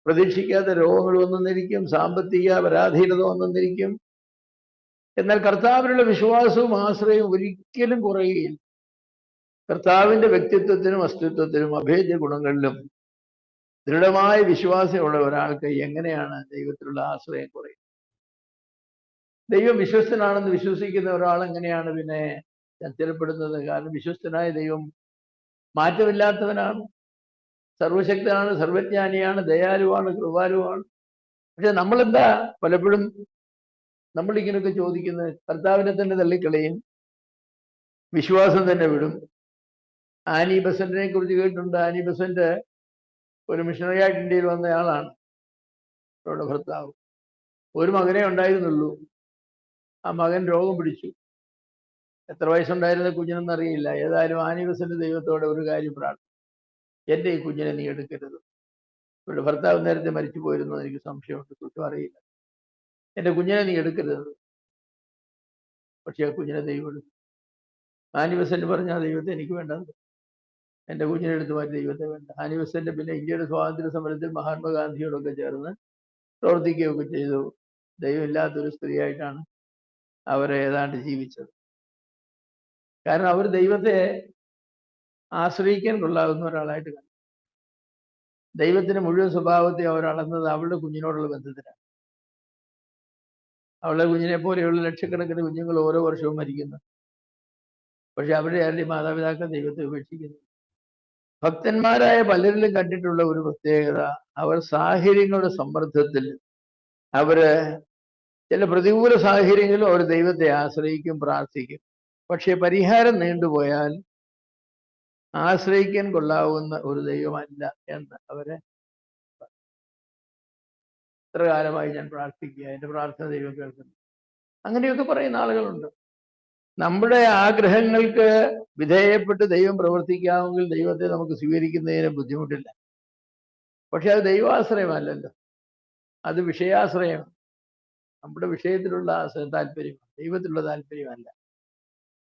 പ്രതീക്ഷിക്കാത്ത രോഗങ്ങൾ വന്നെന്നിരിക്കും, സാമ്പത്തിക പരാധീനത വന്നെന്നിരിക്കും. എന്നാൽ കർത്താവിനുള്ള വിശ്വാസവും ആശ്രയവും ഒരിക്കലും കുറയുകയില്ല. കർത്താവിന്റെ വ്യക്തിത്വത്തിനും അസ്തിത്വത്തിനും അഭേദ്യ ഗുണങ്ങളിലും ദൃഢമായ വിശ്വാസമുള്ള ഒരാൾക്ക് എങ്ങനെയാണ് ദൈവത്തിലുള്ള ആശ്രയം കുറയും? ദൈവം വിശ്വസ്തനാണെന്ന് വിശ്വസിക്കുന്ന ഒരാൾ എങ്ങനെയാണ് പിന്നെ ചഞ്ചലപ്പെടുന്നത്? കാരണം വിശ്വസ്തനായ ദൈവം മാറ്റമില്ലാത്തവനാണ്, സർവശക്തനാണ്, സർവജ്ഞാനിയാണ്, ദയാലുവാണ്, കൃപാലുവാണ്. പക്ഷെ നമ്മളെന്താ പലപ്പോഴും നമ്മളിങ്ങനെയൊക്കെ ചോദിക്കുന്നത്, കർത്താവിനെ തന്നെ തള്ളിക്കളയും, വിശ്വാസം തന്നെ വിടും. ആനി ബസന്റിനെ കുറിച്ച് കേട്ടിട്ടുണ്ട്. ആനി ബസന്റ് ഒരു മിഷണറി ആയിട്ട് ഇന്ത്യയിൽ വന്നയാളാണ്. അവരുടെ ഭർത്താവ് ഒരു മകനെ ഉണ്ടായിരുന്നുള്ളൂ. ആ മകൻ രോഗം പിടിച്ചു. എത്ര വയസ്സുണ്ടായിരുന്ന കുഞ്ഞിനെന്ന് അറിയില്ല. ഏതായാലും ആനി ബസന്റ് ദൈവത്തോടെ ഒരു കാര്യം പ്രാർത്ഥിച്ചു, എൻ്റെ ഈ കുഞ്ഞിനെ നീ എടുക്കരുത്. ഇവരുടെ ഭർത്താവ് നേരത്തെ മരിച്ചു പോയിരുന്നു, എനിക്ക് സംശയമുണ്ട്, കുറ്റം അറിയില്ല. എൻ്റെ കുഞ്ഞിനെ നീ എടുക്കരുത്. പക്ഷെ ആ കുഞ്ഞിനെ ദൈവം എടുത്തു. ആനി ബസന്റ് പറഞ്ഞ ആ ദൈവത്തെ എനിക്ക് വേണ്ടത്, എൻ്റെ കുഞ്ഞിനെ എടുത്ത് മാറ്റി ദൈവത്തെ വേണ്ട. ആനി ബസന്റ് പിന്നെ ഇന്ത്യയുടെ സ്വാതന്ത്ര്യ സമരത്തിൽ മഹാത്മാഗാന്ധിയോടൊക്കെ ചേർന്ന് പ്രവർത്തിക്കുകയൊക്കെ ചെയ്തു. ദൈവമില്ലാത്തൊരു സ്ത്രീയായിട്ടാണ് അവർ ഏതാണ്ട് ജീവിച്ചത്. കാരണം അവർ ദൈവത്തെ ആശ്രയിക്കാൻ കൊള്ളാവുന്ന ഒരാളായിട്ട് കണ്ടു. ദൈവത്തിന്റെ മുഴുവൻ സ്വഭാവത്തെ അവർ അളന്നത് അവളുടെ കുഞ്ഞിനോടുള്ള ബന്ധത്തിലാണ്. അവളുടെ കുഞ്ഞിനെ പോലെയുള്ള ലക്ഷക്കണക്കിന് കുഞ്ഞുങ്ങൾ ഓരോ വർഷവും മരിക്കുന്നു. പക്ഷെ അവരുടെ ആരുടെയും മാതാപിതാക്കൾ ദൈവത്തെ ഉപേക്ഷിക്കുന്നു. ഭക്തന്മാരായ പലരിലും കണ്ടിട്ടുള്ള ഒരു പ്രത്യേകത, അവർ സാഹചര്യങ്ങളുടെ സമ്മർദ്ദത്തിൽ, അവര് ചില പ്രതികൂല സാഹചര്യങ്ങളിലും അവർ ദൈവത്തെ ആശ്രയിക്കും, പ്രാർത്ഥിക്കും. പക്ഷെ പരിഹാരം നീണ്ടുപോയാൽ ആശ്രയിക്കാൻ കൊള്ളാവുന്ന ഒരു ദൈവമല്ല എന്ന് അവരെ, എത്ര കാലമായി ഞാൻ പ്രാർത്ഥിക്കുക, എൻ്റെ പ്രാർത്ഥന ദൈവം കേൾക്കുന്നു, അങ്ങനെയൊക്കെ പറയുന്ന ആളുകളുണ്ട്. നമ്മുടെ ആഗ്രഹങ്ങൾക്ക് വിധേയപ്പെട്ട് ദൈവം പ്രവർത്തിക്കാമെങ്കിൽ ദൈവത്തെ നമുക്ക് സ്വീകരിക്കുന്നതിന് ബുദ്ധിമുട്ടില്ല. പക്ഷെ അത് ദൈവാശ്രയമല്ലല്ലോ, അത് വിഷയാശ്രയമാണ്. നമ്മുടെ വിഷയത്തിലുള്ള താല്പര്യം, ദൈവത്തിലുള്ള താല്പര്യമല്ല.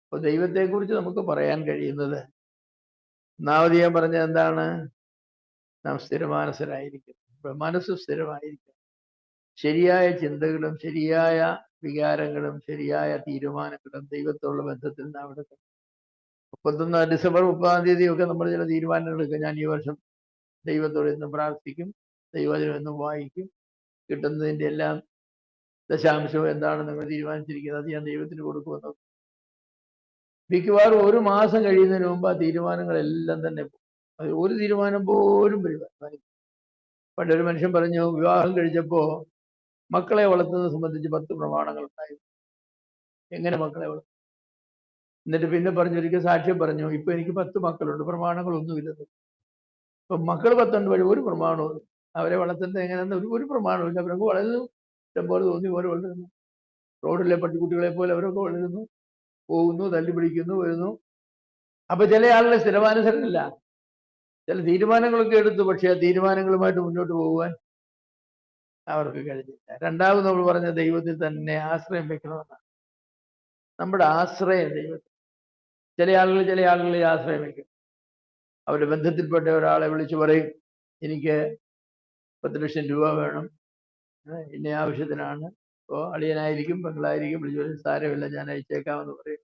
അപ്പോൾ ദൈവത്തെക്കുറിച്ച് നമുക്ക് പറയാൻ കഴിയുന്നത്, ഒന്നാമത് ഞാൻ പറഞ്ഞത് എന്താണ്, നാം സ്ഥിരമാനസരായിരിക്കും, മനസ്സ് സ്ഥിരമായിരിക്കും, ശരിയായ ചിന്തകളും ശരിയായ വികാരങ്ങളും ശരിയായ തീരുമാനങ്ങളും ദൈവത്തോടുള്ള ബന്ധത്തിൽ നാം എടുക്കണം. 31 ഡിസംബർ 30 ഒക്കെ നമ്മൾ ചില തീരുമാനങ്ങൾ എടുക്കുക. ഞാൻ ഈ വർഷം ദൈവത്തോട് എന്നും പ്രാർത്ഥിക്കും, ദൈവവചനം എന്നും വായിക്കും, കിട്ടുന്നതിൻ്റെ എല്ലാം ദശാംശവും എന്താണ് നിങ്ങൾ തീരുമാനിച്ചിരിക്കുന്നത് അത് ഞാൻ ദൈവത്തിന് കൊടുക്കുമെന്ന്. മിക്കവാറും ഒരു മാസം കഴിയുന്നതിന് മുമ്പ് ആ തീരുമാനങ്ങളെല്ലാം തന്നെ പോകും. അത് ഒരു തീരുമാനം പോലും വരിക. പണ്ടൊരു മനുഷ്യൻ പറഞ്ഞു, വിവാഹം കഴിച്ചപ്പോ മക്കളെ വളർത്തുന്നത് സംബന്ധിച്ച് 10 പ്രമാണങ്ങൾ ഉണ്ടായി. എങ്ങനെ മക്കളെ വളർത്തും? എന്നിട്ട് പിന്നെ പറഞ്ഞു, ഒരിക്കൽ സാക്ഷ്യം പറഞ്ഞു, ഇപ്പൊ എനിക്ക് 10 മക്കളുണ്ട്, പ്രമാണങ്ങളൊന്നുമില്ലെന്ന്. ഇപ്പൊ മക്കൾ 10 ഉണ്ട്, വഴി ഒരു പ്രമാണവും. അവരെ വളർത്തുന്നത് എങ്ങനെയാണെന്ന് ഒരു പ്രമാണവും ഇല്ല. അവരൊക്കെ വളരുന്നു, ഇഷ്ടംപോലെ തോന്നി പോലെ വളരുന്നു. റോഡിലെ പട്ടിക്കുട്ടികളെ പോലെ അവരൊക്കെ വളരുന്നു, പോകുന്നു, തല്ലി പിടിക്കുന്നു, വരുന്നു. അപ്പൊ ചില ആളുകൾ സ്ഥിരമാനുസരണില്ല. ചില തീരുമാനങ്ങളൊക്കെ എടുത്തു, പക്ഷെ ആ തീരുമാനങ്ങളുമായിട്ട് മുന്നോട്ട് പോകുവാൻ അവർക്ക് കഴിഞ്ഞില്ല. രണ്ടാമത് നമ്മൾ പറഞ്ഞ ദൈവത്തിൽ തന്നെ ആശ്രയം വെക്കണമെന്നാണ്. നമ്മുടെ ആശ്രയം ദൈവത്തിൽ. ചില ആളുകളിൽ ആശ്രയം വെക്കും. അവരുടെ ബന്ധത്തിൽപ്പെട്ട ഒരാളെ വിളിച്ചു പറയും, എനിക്ക് 10 ലക്ഷം രൂപ വേണം, ഇന്ന ആവശ്യത്തിനാണ്. അപ്പോൾ അളിയനായിരിക്കും പെങ്ങളായിരിക്കും വിളിച്ചു പറയും, സാരമില്ല ഞാൻ അയച്ചേക്കാമെന്ന് പറയും.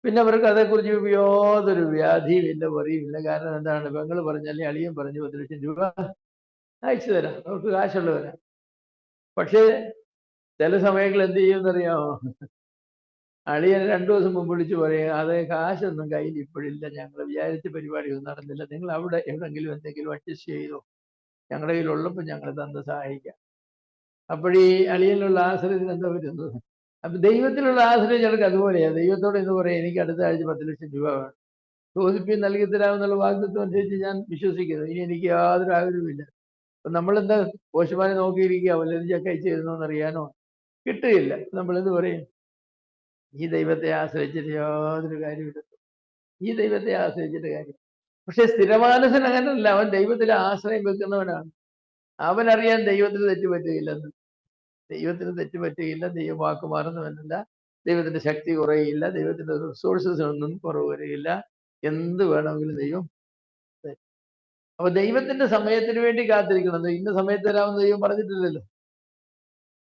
പിന്നെ അവർക്ക് അതേക്കുറിച്ച് യാതൊരു വ്യാധിയും ഇല്ല, പറയില്ല. കാരണം എന്താണ്? പെങ്ങൾ പറഞ്ഞാലേ അളിയൻ പറഞ്ഞു 10 ലക്ഷം രൂപ അയച്ചു തരാം, അവർക്ക് കാശുള്ളവരാ. പക്ഷേ ചില സമയങ്ങളിൽ എന്ത് ചെയ്യുമെന്നറിയാമോ? അളിയൻ 2 ദിവസം മുമ്പ് വിളിച്ചു പറയും, അതേ കാശൊന്നും കയ്യിൽ ഇപ്പോഴില്ല, ഞങ്ങൾ വിചാരിച്ച പരിപാടിയൊന്നും നടന്നില്ല, നിങ്ങൾ അവിടെ എവിടെങ്കിലും എന്തെങ്കിലും അഡ്ജസ്റ്റ് ചെയ്തോ, ഞങ്ങളുടെ കയ്യിലുള്ളപ്പോൾ ഞങ്ങൾ തന്ന് സഹായിക്കാം. അപ്പോഴീ അളിയനിലുള്ള ആശ്രയത്തിന് എന്താ വരുന്നത്? അപ്പൊ ദൈവത്തിലുള്ള ആശ്രയം ഞങ്ങൾക്ക് അതുപോലെയാണ്. ദൈവത്തോട് എന്ന് പറയാം, എനിക്ക് അടുത്ത ആഴ്ച 10 ലക്ഷം രൂപ വേണം, ചോദിപ്പിൻ നൽകി തരാമെന്നുള്ള വാഗ്ദത്വം അനുസരിച്ച് ഞാൻ വിശ്വസിക്കുന്നു. ഇനി എനിക്ക് യാതൊരു ആഗ്രഹമില്ല. അപ്പൊ നമ്മളെന്താ പോഷമാനെ നോക്കിയിരിക്കുക, വല്ലതും ചക്ക അയച്ചു തരുന്നോന്ന് അറിയാനോ? കിട്ടുകയില്ല. നമ്മളെന്ത് പറയും? ഈ ദൈവത്തെ ആശ്രയിച്ചിട്ട് യാതൊരു കാര്യമില്ല, ഈ ദൈവത്തെ ആശ്രയിച്ചിട്ട് കാര്യം. പക്ഷെ സ്ഥിരമാനസൻ അങ്ങനല്ല, അവൻ ദൈവത്തിൽ ആശ്രയം വെക്കുന്നവനാണ്. അവനറിയാൻ ദൈവത്തിന് തെറ്റുപറ്റുകയില്ലെന്ന്. ദൈവത്തിന് തെറ്റുപറ്റുകയില്ല, ദൈവം വാക്ക് മാറുന്നവനല്ല, ദൈവത്തിന്റെ ശക്തി കുറയില്ല, ദൈവത്തിന്റെ റിസോഴ്സസിനൊന്നും കുറവ് വരികയില്ല. എന്ത് വേണമെങ്കിലും ദൈവം തരും. അപ്പൊ ദൈവത്തിന്റെ സമയത്തിന് വേണ്ടി കാത്തിരിക്കണം. ഇന്ന സമയത്ത് തരാമെന്ന് ദൈവം പറഞ്ഞിട്ടില്ലല്ലോ.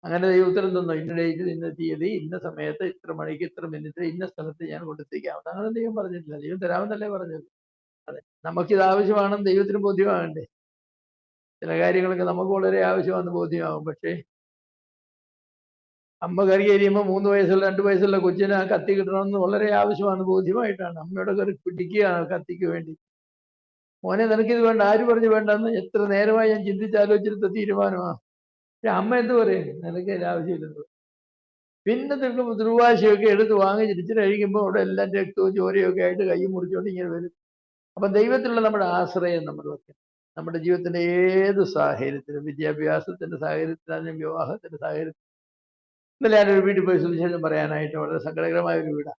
അങ്ങനെ ദൈവം ഉത്തരം തന്നോ? ഇന്ന ഡേറ്റ്, ഇന്ന തീയതി, ഇന്ന സമയത്ത്, ഇത്ര മണിക്ക്, ഇത്ര മിനിറ്റ്, ഇന്ന സ്ഥലത്ത് ഞാൻ കൊണ്ടെത്തിക്കാമെന്ന് അങ്ങനെ ദൈവം പറഞ്ഞിട്ടില്ല. ദൈവം തരാമെന്നല്ലേ പറഞ്ഞത്. അതെ, നമുക്കിത് ആവശ്യമാണെന്ന് ദൈവത്തിന് ബോധ്യമാകണ്ടേ? ചില കാര്യങ്ങളൊക്കെ നമുക്ക് വളരെ ആവശ്യമാണെന്ന് ബോധ്യമാകും. പക്ഷേ അമ്മ കറി കരിയുമ്പോൾ 3 വയസ്സുള്ള 2 വയസ്സുള്ള കൊച്ചിന് ആ കത്തി കിട്ടണമെന്ന് വളരെ ആവശ്യമാണ്, ബോധ്യമായിട്ടാണ് അമ്മയുടെ കറി പിടിക്കുകയാണ് കത്തിക്ക് വേണ്ടി. മോനെ നിനക്കിത് വേണ്ട, ആര് പറഞ്ഞു വേണ്ടെന്ന്? എത്ര നേരമായി ഞാൻ ചിന്തിച്ചാലോചിച്ചെടുത്ത തീരുമാനമാണ്. പക്ഷെ അമ്മ എന്ത് പറയും? നിനക്ക് അതിന് ആവശ്യമില്ലെന്ന്. പിന്നെ ദുർവാശിയൊക്കെ എടുത്ത് വാങ്ങിച്ചിട്ട് കഴിക്കുമ്പോൾ അവിടെ എല്ലാം രക്തവും ചോരയൊക്കെ ആയിട്ട് കൈ മുറിച്ചുകൊണ്ട് ഇങ്ങനെ വരും. അപ്പൊ ദൈവത്തിലുള്ള നമ്മുടെ ആശ്രയം നമ്മൾ വെക്കണം. നമ്മുടെ ജീവിതത്തിന്റെ ഏത് സാഹചര്യത്തിലും, വിദ്യാഭ്യാസത്തിന്റെ സാഹചര്യത്തിലും, വിവാഹത്തിന്റെ സാഹചര്യത്തിലും. ഇന്നലെ ഞാനൊരു വീട്ടിൽ പോയി സുവിശേഷം പറയാനായിട്ട്, വളരെ സങ്കടകരമായ ഒരു വീടാണ്.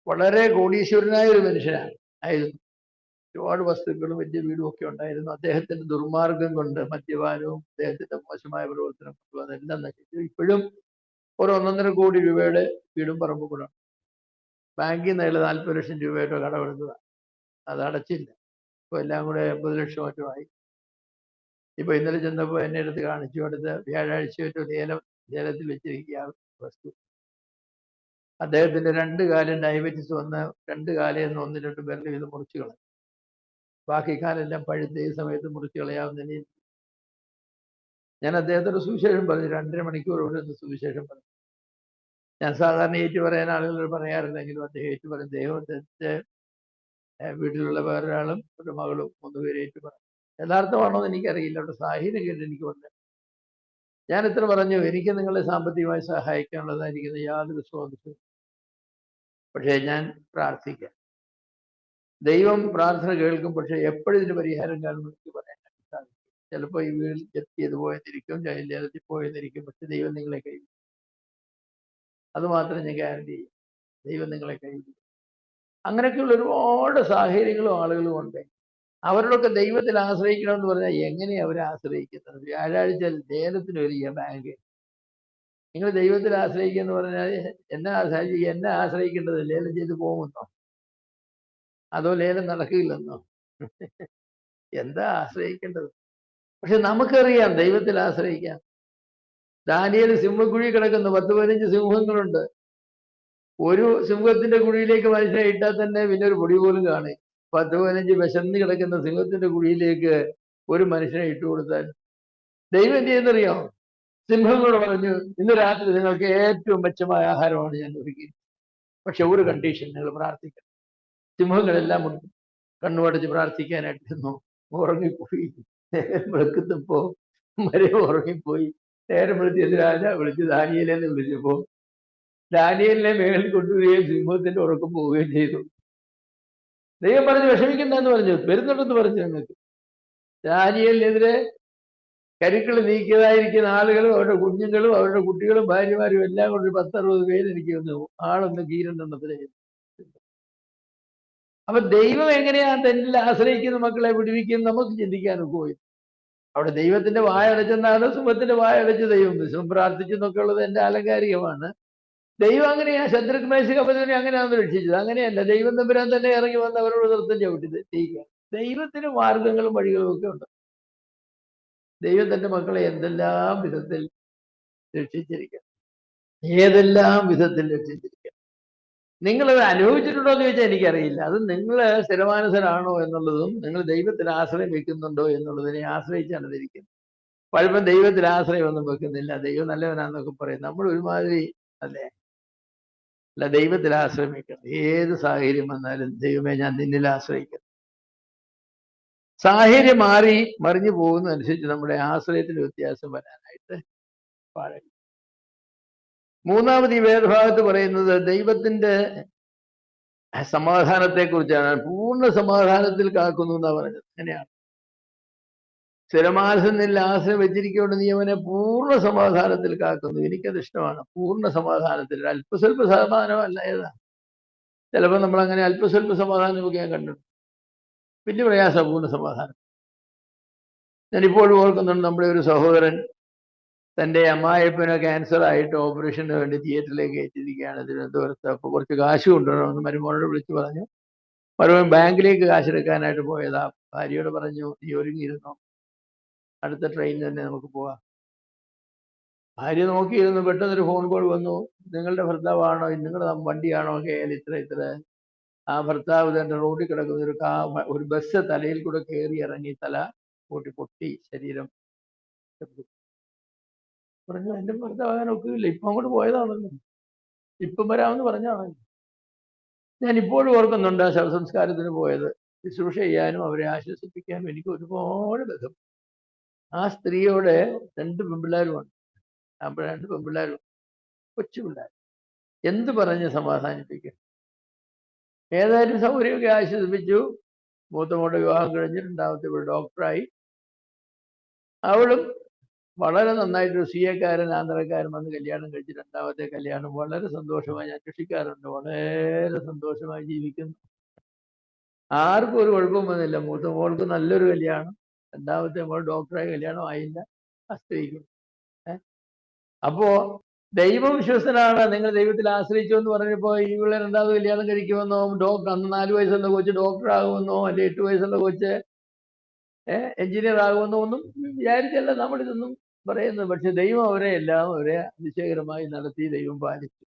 വളരെ കോടീശ്വരനായ ഒരു മനുഷ്യനാണ് ആയിരുന്നു. ഒരുപാട് വസ്തുക്കളും വലിയ വീടും ഒക്കെ ഉണ്ടായിരുന്നു. അദ്ദേഹത്തിന്റെ ദുർമാർഗം കൊണ്ട്, മദ്യപാനവും അദ്ദേഹത്തിന്റെ മോശമായ പ്രവർത്തനം കൊണ്ടും അതെല്ലാം നശിച്ചു. ഇപ്പോഴും ഒരു 1.5 കോടി രൂപയുടെ വീടും പറമ്പും കൂടെ. ബാങ്കിൽ നിന്ന് 40 ലക്ഷം രൂപയായിട്ട് കടമെടുത്തതാണ്. അത് അടച്ചില്ല. ഇപ്പൊ എല്ലാം കൂടെ 80 ലക്ഷം മറ്റുമായി. ഇപ്പൊ ഇന്നലെ ചെന്നപ്പോ എന്നെ എടുത്ത് കാണിച്ചു. അടുത്ത വ്യാഴാഴ്ച ലേലത്തിൽ വെച്ചിരിക്കുക വസ്തു. അദ്ദേഹത്തിന്റെ 2 കാലം ഡയബറ്റിസ് വന്ന് 2 കാലയിൽ നിന്ന് 1-2 പേരുടെ ഇത് മുറിച്ചു കളഞ്ഞു. ബാക്കി കാലെല്ലാം പഴുത്ത് ഈ സമയത്ത് മുറിച്ചു കളയാവുന്ന. ഞാൻ അദ്ദേഹത്തോട് സുവിശേഷം പറഞ്ഞു, 2.5 മണിക്കൂർ ഇവിടെ നിന്ന് സുവിശേഷം പറഞ്ഞു. ഞാൻ സാധാരണ ഏറ്റു പറയാൻ ആളുകളോട് പറയാറില്ലെങ്കിലും അദ്ദേഹം ഏറ്റു പറയും. ദൈവത്തിന്റെ വീട്ടിലുള്ള വേറൊരാളും ഒരു മകളും 3 പേര് ഏറ്റു പറഞ്ഞു. യഥാർത്ഥമാണോ എന്ന് എനിക്കറിയില്ല, അവിടെ സാഹചര്യം കേട്ട് എനിക്ക് പറഞ്ഞു. ഞാൻ ഇത്ര പറഞ്ഞു, എനിക്ക് നിങ്ങളെ സാമ്പത്തികമായി സഹായിക്കാനുള്ളതായിരിക്കുന്ന യാതൊരു സ്രോതസ്സും. പക്ഷേ ഞാൻ പ്രാർത്ഥിക്കാം. ദൈവം പ്രാർത്ഥന കേൾക്കും. പക്ഷെ എപ്പോഴും ഇതിന് പരിഹാരം കാണുമെന്ന് എനിക്ക് പറയാൻ സാധിക്കും. ചിലപ്പോൾ ഈ വീട്ടിൽ ജപ്തി ചെയ്ത് പോയെന്നിരിക്കും, ലേലത്തിൽ പോയെന്നിരിക്കും. പക്ഷെ ദൈവം നിങ്ങളെ കൈവിടും. അത് മാത്രം ഞാൻ ഗ്യാരണ്ടി ചെയ്യും. ദൈവം നിങ്ങളെ കൈവിടും. അങ്ങനെയൊക്കെയുള്ള ഒരുപാട് സാഹചര്യങ്ങളും ആളുകളും ഉണ്ട്. അവരോടൊക്കെ ദൈവത്തിൽ ആശ്രയിക്കണമെന്ന് പറഞ്ഞാൽ എങ്ങനെയാണ് അവരെ ആശ്രയിക്കുന്നത്? വ്യാഴാഴ്ച ലേലത്തിന് വരിക ബാങ്ക്. നിങ്ങൾ ദൈവത്തിൽ ആശ്രയിക്കുക എന്ന് പറഞ്ഞാൽ എന്നെ ആശ്രയിക്കേണ്ടത് ലേലം ചെയ്ത് പോകുമെന്നോ? അതോ ലേലം നടക്കില്ലെന്നോ? എന്താ ആശ്രയിക്കേണ്ടത്? പക്ഷെ നമുക്കറിയാം ദൈവത്തിൽ ആശ്രയിക്കാം. ദാനിയേൽ സിംഹക്കുഴി കിടക്കുന്നു. 10-15 സിംഹങ്ങളുണ്ട്. ഒരു സിംഹത്തിന്റെ കുഴിയിലേക്ക് മനുഷ്യനെ ഇട്ടാൽ തന്നെ പിന്നെ ഒരു പൊടി പോലും കാണും. 10-15 വിശന്ന് കിടക്കുന്ന സിംഹത്തിന്റെ കുഴിയിലേക്ക് ഒരു മനുഷ്യനെ ഇട്ടു കൊടുത്താൽ ദൈവം എന്ത് ചെയ്യുന്നറിയോ? സിംഹങ്ങളോട് പറഞ്ഞു, ഇന്ന് രാത്രി നിങ്ങൾക്ക് ഏറ്റവും മെച്ചമായ ആഹാരമാണ് ഞാൻ ഒരുക്കി. പക്ഷെ ഒരു കണ്ടീഷൻ, നിങ്ങൾ പ്രാർത്ഥിക്കണം. സിംഹങ്ങളെല്ലാം കണ്ണുമടച്ച് പ്രാർത്ഥിക്കാനായിട്ടിരുന്നു, ഉറങ്ങിപ്പോയി. നേരം വെളുക്കുന്നപ്പോ മരം ഉറങ്ങിപ്പോയി. നേരം വെളുത്തിയത് രാജാവ് വിളിച്ച് ദാനിയേലിനെ വിളിച്ചപ്പോ ദാനിയേലിനെ മേളിൽ കൊണ്ടുവരികയും സിംഹത്തിന്റെ ഉറക്കം പോവുകയും ചെയ്തു. ദൈവം പറഞ്ഞു വിഷമിക്കണ്ടെന്ന് പറഞ്ഞു, വരുന്നുണ്ടെന്ന് പറഞ്ഞു. ഞങ്ങൾക്ക് ദാനിയേലിനെതിരെ കരുക്കൾ നീക്കിയതായിരിക്കുന്ന ആളുകളും അവരുടെ കുഞ്ഞുങ്ങളും അവരുടെ കുട്ടികളും ഭാര്യമാരും എല്ലാം കൊണ്ട് 10-60 പേര് എനിക്ക് വന്നു. ആളൊന്ന് കീരണ്ടെണ്ണത്തിലെ. അപ്പൊ ദൈവം എങ്ങനെയാ തന്നിൽ ആശ്രയിക്കുന്ന മക്കളെ വിടുവിക്കും നമുക്ക് ചിന്തിക്കാനൊക്കെ പോയി. അവിടെ ദൈവത്തിന്റെ വായ അടച്ചെന്നാണ് സിംഹത്തിന്റെ വായ അടച്ച് ദൈവം സിംഹം പ്രാർത്ഥിച്ചെന്നൊക്കെ ഉള്ളത് എന്റെ ആലങ്കാരികമാണ്. ദൈവം അങ്ങനെയാ ശത്രുഘ്ന മേശക പദ്ധതി അങ്ങനെയാണ് രക്ഷിച്ചത്. അങ്ങനെയല്ല, ദൈവം തമ്പുരാൻ തന്നെ ഇറങ്ങി വന്ന് അവരോട് നൃത്തം ചവിട്ടി ചെയ്യുക. ദൈവത്തിന് മാർഗങ്ങളും വഴികളും ഒക്കെ ഉണ്ട്. ദൈവം തന്റെ മക്കളെ എന്തെല്ലാം വിധത്തിൽ രക്ഷിച്ചിരിക്കുക, ഏതെല്ലാം വിധത്തിൽ രക്ഷിച്ചിരിക്കുക. നിങ്ങളത് അനുഭവിച്ചിട്ടുണ്ടോ എന്ന് ചോദിച്ചാൽ എനിക്കറിയില്ല. അത് നിങ്ങൾ സ്ഥിരമാനസരാണോ എന്നുള്ളതും നിങ്ങൾ ദൈവത്തിൽ ആശ്രയം വെക്കുന്നുണ്ടോ എന്നുള്ളതിനെ ആശ്രയിച്ചാണ് ഇരിക്കുന്നത്. പലപ്പോഴും ദൈവത്തിൽ ആശ്രയമൊന്നും വെക്കുന്നില്ല, ദൈവം നല്ലവനാന്നൊക്കെ പറയും. നമ്മൾ ഒരുമാതിരി അല്ലേ? അല്ല, ദൈവത്തിൽ ആശ്രമിക്കണം. ഏത് സാഹചര്യം വന്നാലും ദൈവമേ ഞാൻ നിന്നിൽ ആശ്രയിക്കണം. സാഹചര്യം മാറി മറിഞ്ഞു പോകുന്നതനുസരിച്ച് നമ്മുടെ ആശ്രയത്തിൽ വ്യത്യാസം വരാനായിട്ട് പാടില്ല. മൂന്നാമത് ഈ വേദഭാഗത്ത് പറയുന്നത് ദൈവത്തിന്റെ സമാധാനത്തെ കുറിച്ചാണ്. പൂർണ്ണ സമാധാനത്തിൽ കാക്കുന്നു എന്നാ പറഞ്ഞത്. അങ്ങനെയാണ്. സ്ഥിരമാനസനിൽ ആശ്രയം വെച്ചിരിക്കൊണ്ട് നീ അവനെ പൂർണ്ണ സമാധാനത്തിൽ കാക്കുന്നു. എനിക്കത് ഇഷ്ടമാണ്. പൂർണ്ണ സമാധാനത്തിൽ. അല്പസ്വല്പ സമാധാനമല്ല. ഏതാ ചിലപ്പോൾ നമ്മൾ അങ്ങനെ അല്പസ്വല്പ സമാധാനമൊക്കെ ഞാൻ കണ്ടിട്ടുണ്ട്. വലിയ പ്രയാസ പൂർണ്ണ സമാധാനം. ഞാനിപ്പോഴും ഓർക്കുന്നുണ്ട്, നമ്മുടെ ഒരു സഹോദരൻ തൻ്റെ അമ്മായിപ്പന് ക്യാൻസർ ആയിട്ട് ഓപ്പറേഷന് വേണ്ടി തിയേറ്ററിലേക്ക് കയറ്റിയിരിക്കുകയാണ് തിരുവനന്തപുരത്ത്. അപ്പോൾ കുറച്ച് കാശ് കൊണ്ടുവരണമെന്ന് മരുമോനോട് വിളിച്ചു പറഞ്ഞു. മരുമോൻ ബാങ്കിലേക്ക് കാശെടുക്കാനായിട്ട് പോയതാ. ഭാര്യയോട് പറഞ്ഞു, നീ ഒരുങ്ങിയിരുന്നോ, അടുത്ത ട്രെയിൻ തന്നെ നമുക്ക് പോവാം. ഭാര്യ നോക്കിയിരുന്നു. പെട്ടെന്നൊരു ഫോൺ കോൾ വന്നു, നിങ്ങളുടെ ഭർത്താവാണോ, നിങ്ങളുടെ വണ്ടിയാണോ കെയിൽ ഇത്ര. ആ ഭർത്താവ് തന്നെ റോഡിൽ കിടക്കുന്ന ഒരു ബസ് തലയിൽ കൂടെ കയറി ഇറങ്ങി, തല പൊട്ടി ശരീരം പറഞ്ഞു. എൻ്റെ ഭർത്താവാകാൻ ഒക്കില്ല, ഇപ്പം അങ്ങോട്ട് പോയതാണല്ലോ, ഇപ്പം വരാമെന്ന് പറഞ്ഞാണല്ലോ. ഞാൻ ഇപ്പോഴും ഓർക്കുന്നുണ്ട് ആ ശവസംസ്കാരത്തിന് പോയത്. ശുശ്രൂഷ ചെയ്യാനും അവരെ ആശ്വസിപ്പിക്കാനും എനിക്ക് ഒരുപാട് ബന്ധം. ആ സ്ത്രീയോട് 2 പെൺപിള്ളേരുമാണ്. അപ്പോൾ 2 പെൺപിള്ളേരും കൊച്ചു പിള്ളേർ. എന്ത് പറഞ്ഞ് സമാധാനിപ്പിക്കും? ഏതായാലും സൗകര്യമൊക്കെ ആശ്വസിപ്പിച്ചു. മൂത്തമോടെ വിവാഹം കഴിഞ്ഞ്, രണ്ടാമത്തെ ഇവിടെ ഡോക്ടറായി. അവളും വളരെ നന്നായിട്ട് CA-കാരൻ ആന്ധ്രക്കാരൻ വന്ന് കല്യാണം കഴിച്ച്, രണ്ടാമത്തെ കല്യാണം വളരെ സന്തോഷമായി അന്വേഷിക്കാറുണ്ട്. വളരെ സന്തോഷമായി ജീവിക്കുന്നു. ആർക്കും ഒരു കുഴപ്പവും വന്നില്ല. മൂത്ത മോൾക്ക് നല്ലൊരു കല്യാണം, രണ്ടാമത്തെ മോൾ ഡോക്ടറായി, കല്യാണം ആയില്ല ആ സ്ത്രീക്ക്. അപ്പോ ദൈവം വിശ്വസ്തനാണ്. നിങ്ങൾ ദൈവത്തിൽ ആശ്രയിച്ചു എന്ന് പറഞ്ഞപ്പോ ഇവളെ രണ്ടാമത് കല്യാണം കഴിക്കുമെന്നോ, അന്ന് 4 വയസ്സുള്ള കൊച്ച് ഡോക്ടർ ആകുമെന്നോ, അല്ലെ 8 വയസ്സുള്ള കൊച്ച് എഞ്ചിനീയർ ആകുമെന്നോ ഒന്നും വിചാരിച്ചല്ല നമ്മളിതൊന്നും പറയുന്നത്. പക്ഷെ ദൈവം അവരെ അതിശയകരമായി നടത്തി, ദൈവം പാലിച്ചു.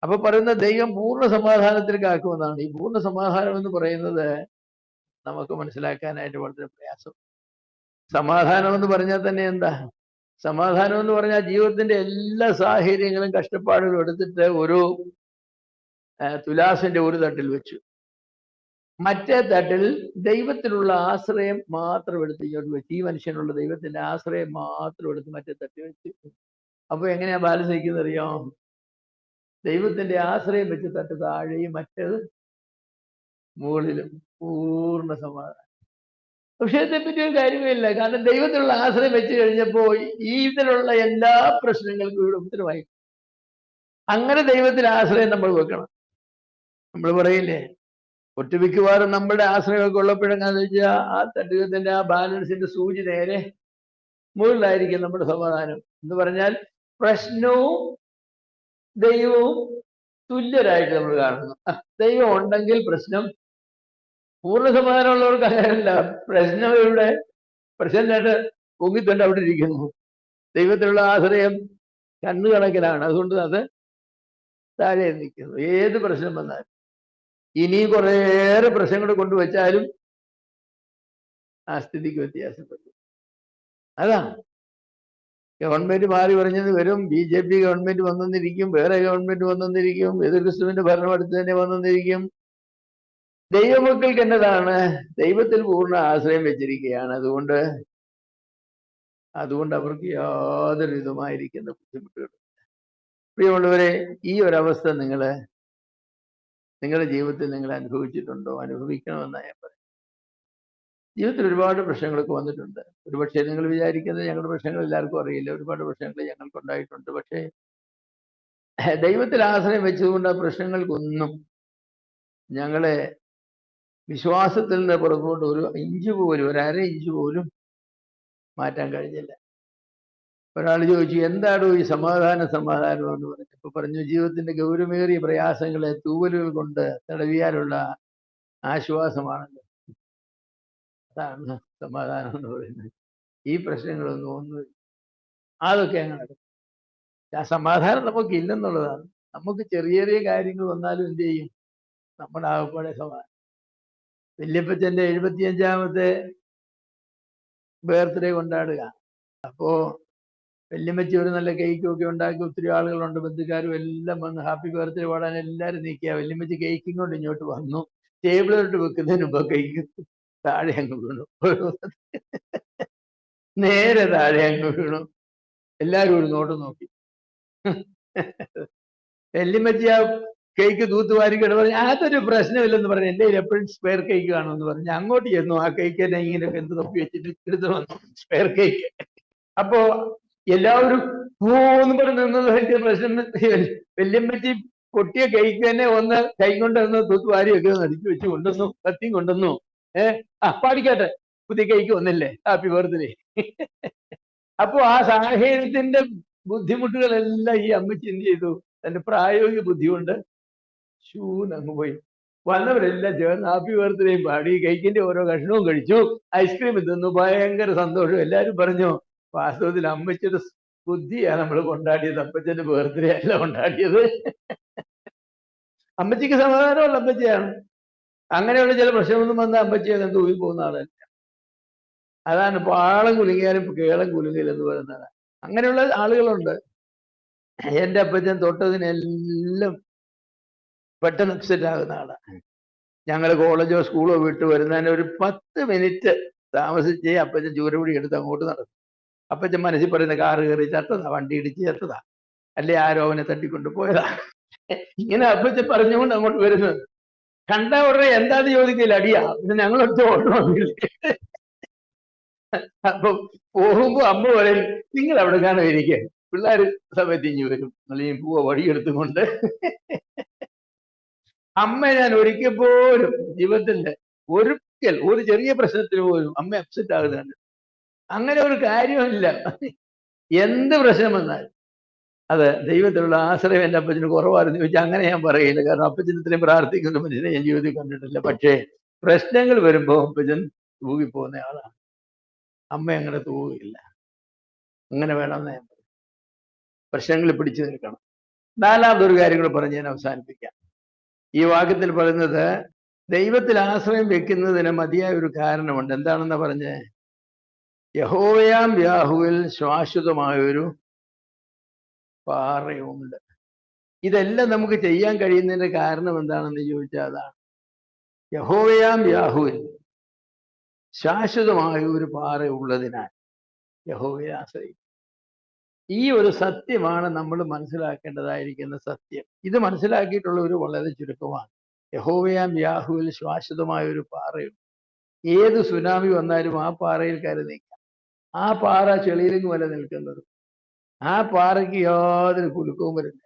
അപ്പൊ പറയുന്ന ദൈവം പൂർണ്ണ സമാധാനത്തിൽ കാക്കുമെന്നാണ്. ഈ പൂർണ്ണ സമാധാനം എന്ന് പറയുന്നത് നമുക്ക് മനസ്സിലാക്കാനായിട്ട് വളരെ പ്രയാസം. സമാധാനം എന്ന് പറഞ്ഞാൽ തന്നെ എന്താ? സമാധാനം എന്ന് പറഞ്ഞാൽ ജീവിതത്തിന്റെ എല്ലാ സാഹചര്യങ്ങളും കഷ്ടപ്പാടുകളും എടുത്തിട്ട് ഒരു തുലാസിന്റെ ഒരു തട്ടിൽ വെച്ചു, മറ്റേ തട്ടിൽ ദൈവത്തിലുള്ള ആശ്രയം മാത്രം എടുത്ത് ഇങ്ങോട്ട് വെച്ച്, ഈ മനുഷ്യനുള്ള ദൈവത്തിന്റെ ആശ്രയം മാത്രം എടുത്ത് മറ്റേ തട്ടിൽ വെച്ച്. അപ്പൊ എങ്ങനെയാ ബാലൻസ് നിൽക്കുന്നത് അറിയാം? ദൈവത്തിന്റെ ആശ്രയം വെച്ച് തട്ട് താഴെയും മറ്റേത് മുകളിലും. പൂർണ്ണ സമാധാനം. വിഷയത്തെ പറ്റി ഒരു കാര്യമില്ല. കാരണം ദൈവത്തിലുള്ള ആശ്രയം വെച്ച് കഴിഞ്ഞപ്പോ ഈ ഇതിലുള്ള എല്ലാ പ്രശ്നങ്ങൾക്കും ഇവിടെ ഉത്തരവായി. അങ്ങനെ ദൈവത്തിൽ ആശ്രയം നമ്മൾ വെക്കണം. നമ്മൾ പറയില്ലേ, ഒട്ടുമിക്കവാറും നമ്മുടെ ആശ്രയമൊക്കെ ഉള്ളപ്പോഴെങ്ങാന്ന് വെച്ചാൽ ആ തട്ടുകത്തിന്റെ ആ ബാലൻസിന്റെ സൂചി നേരെ മുകളിലായിരിക്കും നമ്മുടെ സമാധാനം. എന്ന് പറഞ്ഞാൽ പ്രശ്നവും ദൈവവും തുല്യരായിട്ട് നമ്മൾ കാണുന്നു. ദൈവം ഉണ്ടെങ്കിൽ പ്രശ്നം. പൂർണ്ണ സമാധാനമുള്ളവർക്ക് അങ്ങനെയല്ല. പ്രശ്നം ഇവിടെ പ്രശ്നമായിട്ട് പൊങ്ങിത്തണ്ട് അവിടെ ഇരിക്കുന്നു. ദൈവത്തിലുള്ള ആശ്രയം കണ്ണുകണക്കിലാണ്. അതുകൊണ്ട് അത് താഴെ നിൽക്കുന്നു. ഏത് പ്രശ്നം വന്നാലും, ഇനിയും കുറേയേറെ പ്രശ്നങ്ങൾ കൊണ്ടുവച്ചാലും ആ സ്ഥിതിക്ക് വ്യത്യാസപ്പെട്ടു. അതാണ് ഗവൺമെന്റ് മാറി പറഞ്ഞത് വരും, BJP ഗവൺമെന്റ് വന്നെന്നിരിക്കും, വേറെ ഗവൺമെന്റ് വന്നെന്നിരിക്കും, എതിർക്രിസ്തുവിന്റെ ഭരണം അടുത്ത് തന്നെ വന്നെന്നിരിക്കും. ദൈവമക്കൾക്ക് എന്നതാണ്? ദൈവത്തിൽ പൂർണ്ണ ആശ്രയം വെച്ചിരിക്കുകയാണ്. അതുകൊണ്ട് അവർക്ക് യാതൊരു വിധമായിരിക്കുന്ന ബുദ്ധിമുട്ടുകൾ. പ്രിയമുള്ളവരെ, ഈ ഒരവസ്ഥ നിങ്ങളുടെ ജീവിതത്തിൽ നിങ്ങൾ അനുഭവിച്ചിട്ടുണ്ടോ? അനുഭവിക്കണമെന്നാണ് ഞാൻ പറയുന്നത്. ജീവിതത്തിൽ ഒരുപാട് പ്രശ്നങ്ങളൊക്കെ വന്നിട്ടുണ്ട്. ഒരുപക്ഷെ നിങ്ങൾ വിചാരിക്കുന്നത് ഞങ്ങളുടെ പ്രശ്നങ്ങൾ എല്ലാവർക്കും അറിയില്ല. ഒരുപാട് പ്രശ്നങ്ങൾ ഞങ്ങൾക്ക് ഉണ്ടായിട്ടുണ്ട്. പക്ഷേ ദൈവത്തിൽ ആശ്രയം വെച്ചതുകൊണ്ട് ആ പ്രശ്നങ്ങൾക്കൊന്നും ഞങ്ങളെ വിശ്വാസത്തിൽ നിന്ന് പുറത്തോട്ട് ഒരു അര ഇഞ്ച് പോലും മാറ്റാൻ കഴിഞ്ഞില്ല. ഒരാൾ ചോദിച്ചു, എന്താണോ ഈ സമാധാനം എന്ന് പറഞ്ഞപ്പോൾ പറഞ്ഞു, ജീവിതത്തിന്റെ ഗൗരവമേറിയ പ്രയാസങ്ങളെ തൂവലുകൾ കൊണ്ട് തടവിയാലുള്ള ആശ്വാസമാണല്ലോ. അതാണ് സമാധാനം എന്ന് പറയുന്നത്. ഈ പ്രശ്നങ്ങളൊന്നും അതൊക്കെ അങ്ങനെ ആ സമാധാനം നമുക്ക് ഇല്ലെന്നുള്ളതാണ്. നമുക്ക് ചെറിയ ചെറിയ കാര്യങ്ങൾ വന്നാലും എന്ത് ചെയ്യും? നമ്മുടെ ആകപ്പാടെ സമാധാനം. വല്യപ്പച്ചന്റെ 75ാമത്തെ ബർത്ത്ഡേ കൊണ്ടാടുക. അപ്പോ വല്യമ്മച്ചി ഒരു നല്ല കേക്കൊക്കെ ഉണ്ടാക്കി ഒത്തിരി ആളുകളുണ്ട്, ബന്ധുക്കാരും എല്ലാം വന്ന് ഹാപ്പി ബർത്ത്ഡേ പാടാൻ എല്ലാവരും നിൽക്കുക. വല്യമ്മച്ചി കേക്കും കൊണ്ട് ഇങ്ങോട്ട് വന്നു. ടേബിളിലോട്ട് വെക്കുന്നതിന് മുമ്പ് കേക്ക് താഴെ അങ്ങ് വീണു. നേരെ താഴെ അങ്ങ് വീണു. എല്ലാവരും ഒരു നോട്ട് നോക്കി. വല്യമ്മച്ചി ആ കേക്ക് തൂത്തുവാരി കിട പറഞ്ഞു, അതൊരു പ്രശ്നമില്ലെന്ന് പറഞ്ഞു. എൻ്റെ എപ്പോഴും സ്പെയർ കേക്ക് കാണുമെന്ന് പറഞ്ഞു. അങ്ങോട്ട് ചെന്നു. ആ കേക്ക് തന്നെ ഇങ്ങനെ എന്ത് തപ്പി വെച്ചിട്ട് എടുത്ത് വന്നു സ്പെയർ കേക്ക്. അപ്പോ എല്ലാവരും എന്ന് പറഞ്ഞു നിന്നത് പ്രശ്നം. വല്യമ്മച്ചി പൊട്ടിയ കേക്ക് തന്നെ ഒന്ന് കൈ കൊണ്ടുവന്ന് തൂത്തുവാരി ഒക്കെ നടിച്ചു വെച്ച് കൊണ്ടുവന്നു, കത്തിയും കൊണ്ടുവന്നു. പാടിക്കാട്ടെ, പുതിയ കേക്ക് വന്നില്ലേ, ഹാപ്പി ബർത്ത്ഡേ. അപ്പോ ആ സാഹചര്യത്തിന്റെ ബുദ്ധിമുട്ടുകളെല്ലാം ഈ അമ്മച്ചി എന്ത് ചെയ്തു? തന്റെ പ്രായോഗിക ബുദ്ധി കൊണ്ട് അങ്ങ് പോയി. വന്നവരെല്ലാം ചേർന്ന് ഹാപ്പി ബർത്ത്ഡേയും പാടി, കേക്കിന്റെ ഓരോ കഷ്ണവും കഴിച്ചു, ഐസ്ക്രീം തിന്നു, ഭയങ്കര സന്തോഷം. എല്ലാവരും പറഞ്ഞു, വാസ്തവത്തിൽ അമ്മച്ചിയുടെ ബുദ്ധിയാണ് നമ്മൾ കൊണ്ടാടിയത്, അപ്പച്ചന്റെ ബർത്ത്ഡേ അല്ല കൊണ്ടാടിയത്. അമ്മച്ചിക്ക് സമാധാനമുള്ള അമ്മച്ചിയാണ്. അങ്ങനെയുള്ള ചില പ്രശ്നമൊന്നും വന്ന അമ്മച്ചിയെ കണ്ട് ഊരി പോകുന്ന ആളല്ല. അതാണ് പാളം കുലുങ്ങിയാലും കേളം കുലുങ്ങില്ലെന്ന് പറയുന്നത്. അങ്ങനെയുള്ള ആളുകളുണ്ട്. എൻ്റെ അപ്പച്ചൻ തൊട്ടതിനെല്ലാം പെട്ടെന്ന് അപ്സെറ്റ് ആകുന്ന ആളാണ്. ഞങ്ങൾ കോളേജോ സ്കൂളോ വിട്ട് വരുന്നതിന് ഒരു 10 മിനിറ്റ് താമസിച്ചേ അപ്പച്ചൻ ചൂരപിടി എടുത്ത് അങ്ങോട്ട് നടക്കും. അപ്പച്ചൻ മനസ്സിൽ പറയുന്ന കാറ് കയറി ചത്തതാ, വണ്ടി ഇടിച്ച് ചത്തതാ, അല്ലെ ആരോ അവനെ തട്ടിക്കൊണ്ട് പോയതാ. ഇങ്ങനെ അപ്പച്ചൻ പറഞ്ഞുകൊണ്ട് അങ്ങോട്ട് വരുന്നത്. കണ്ട ഉടനെ എന്താന്ന് ചോദിക്കില്ല, അടിയാ. പിന്നെ ഞങ്ങളൊക്കെ ഓട്ടമില്ല. അപ്പൊ പോകുമ്പോ അമ്മ പറയും, നിങ്ങൾ അവിടെ കാണാൻ ഇരിക്കുക, പിള്ളേർ സമയത്ത് ഇഞ്ഞു വരും, അല്ലെങ്കിൽ പൂവ വടിയെടുത്തുകൊണ്ട്. അമ്മ ഞാൻ ഒരിക്കൽ പോലും ജീവിതത്തിന്റെ ഒരു ചെറിയ പ്രശ്നത്തിന് പോലും അമ്മ അപ്സെറ്റ് ആകുന്നുണ്ട്. അങ്ങനെ ഒരു കാര്യമില്ല. എന്ത് പ്രശ്നം വന്നാൽ അത് ദൈവത്തിലുള്ള ആശ്രയം എൻ്റെ അപ്പച്ചന് കുറവായിരുന്നു ചോദിച്ചാൽ അങ്ങനെ ഞാൻ പറയില്ല. കാരണം അപ്പച്ചൻ ഇത്രയും പ്രാർത്ഥിക്കുന്ന മനുഷ്യനെ ഞാൻ ജീവിതത്തിൽ കണ്ടിട്ടില്ല. പക്ഷേ പ്രശ്നങ്ങൾ വരുമ്പോൾ അപ്പച്ചൻ തൂകിപ്പോകുന്ന ആളാണ്. അമ്മ അങ്ങനെ തൂകില്ല. അങ്ങനെ വേണമെന്ന് ഞാൻ പറയും. പ്രശ്നങ്ങൾ പിടിച്ചു നിൽക്കണം. നാലാമതൊരു കാര്യം കൂടെ പറഞ്ഞ് ഞാൻ അവസാനിപ്പിക്കാം. ഈ വാക്യത്തിൽ പറയുന്നത് ദൈവത്തിൽ ആശ്രയം വെക്കുന്നതിന് മതിയായ ഒരു കാരണമുണ്ട്. എന്താണെന്നാ പറഞ്ഞേ? യഹോവയാം യാഹുവിൽ ശാശ്വതമായൊരു പാറയുണ്ട്. ഇതെല്ലാം നമുക്ക് ചെയ്യാൻ കഴിയുന്നതിന്റെ കാരണം എന്താണെന്ന് ചോദിച്ചാൽ അതാണ്. യഹോവയാം യാഹുവിൽ ശാശ്വതമായ ഒരു പാറ ഉള്ളതിനാൽ യഹോവയെ ആശ്രയിക്കും. ഈ ഒരു സത്യമാണ് നമ്മൾ മനസ്സിലാക്കേണ്ടതായിരിക്കുന്ന സത്യം. ഇത് മനസ്സിലാക്കിയിട്ടുള്ളവർ വളരെ ചുരുക്കമാണ്. യഹോവയാം യാഹുവിൽ ശാശ്വതമായ ഒരു പാറയുണ്ട്. ഏത് സുനാമി വന്നാലും ആ പാറയിൽ കയറി നിൽക്കാം. ആ പാറ ചെളിയിലെങ്ങുമല്ല നിൽക്കുന്നത്. ആ പാറയ്ക്ക് യാതൊരു കുലുക്കവും വരില്ല.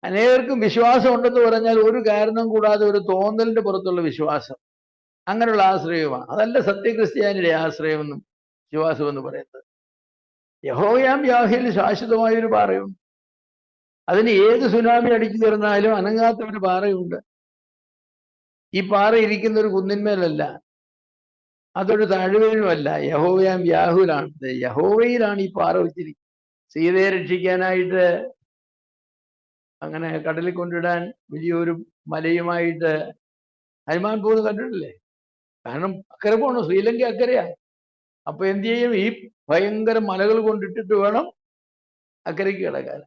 അനേകർക്കും വിശ്വാസം ഉണ്ടെന്ന് പറഞ്ഞാൽ ഒരു കാരണം കൂടാതെ ഒരു തോന്നലിന്റെ പുറത്തുള്ള വിശ്വാസം, അങ്ങനെയുള്ള ആശ്രയമാണ്. അതല്ല സത്യക്രിസ്ത്യാനിയുടെ ആശ്രയമെന്നും വിശ്വാസം എന്ന് പറയുന്നത്. യഹോവയാം യാഹുവിൽ ശാശ്വതമായൊരു പാറയുണ്ട്. അതിന് ഏത് സുനാമി അടിച്ചു തീർന്നാലും അനങ്ങാത്ത ഒരു പാറയുണ്ട്. ഈ പാറ ഇരിക്കുന്ന ഒരു കുന്നിന്മേലല്ല, അതൊരു താഴ്വരയുമല്ല, യഹോവയാം യാഹുവിലാണ്. യഹോവയിലാണ് ഈ പാറ വെച്ചിരിക്കുന്നത്. സീതയെ രക്ഷിക്കാനായിട്ട് അങ്ങനെ കടലിൽ കൊണ്ടിടാൻ വലിയൊരു മലയുമായിട്ട് ഹനുമാൻ പോകുന്നത് കണ്ടിട്ടില്ലേ? കാരണം അക്കരെ പോകണം, ശ്രീലങ്ക അക്കരയാ. അപ്പൊ എന്ത് ചെയ്യും? ഈ ഭയങ്കര മലകൾ കൊണ്ടിട്ടിട്ട് വേണം അക്കരയ്ക്ക് കിടക്കാൻ.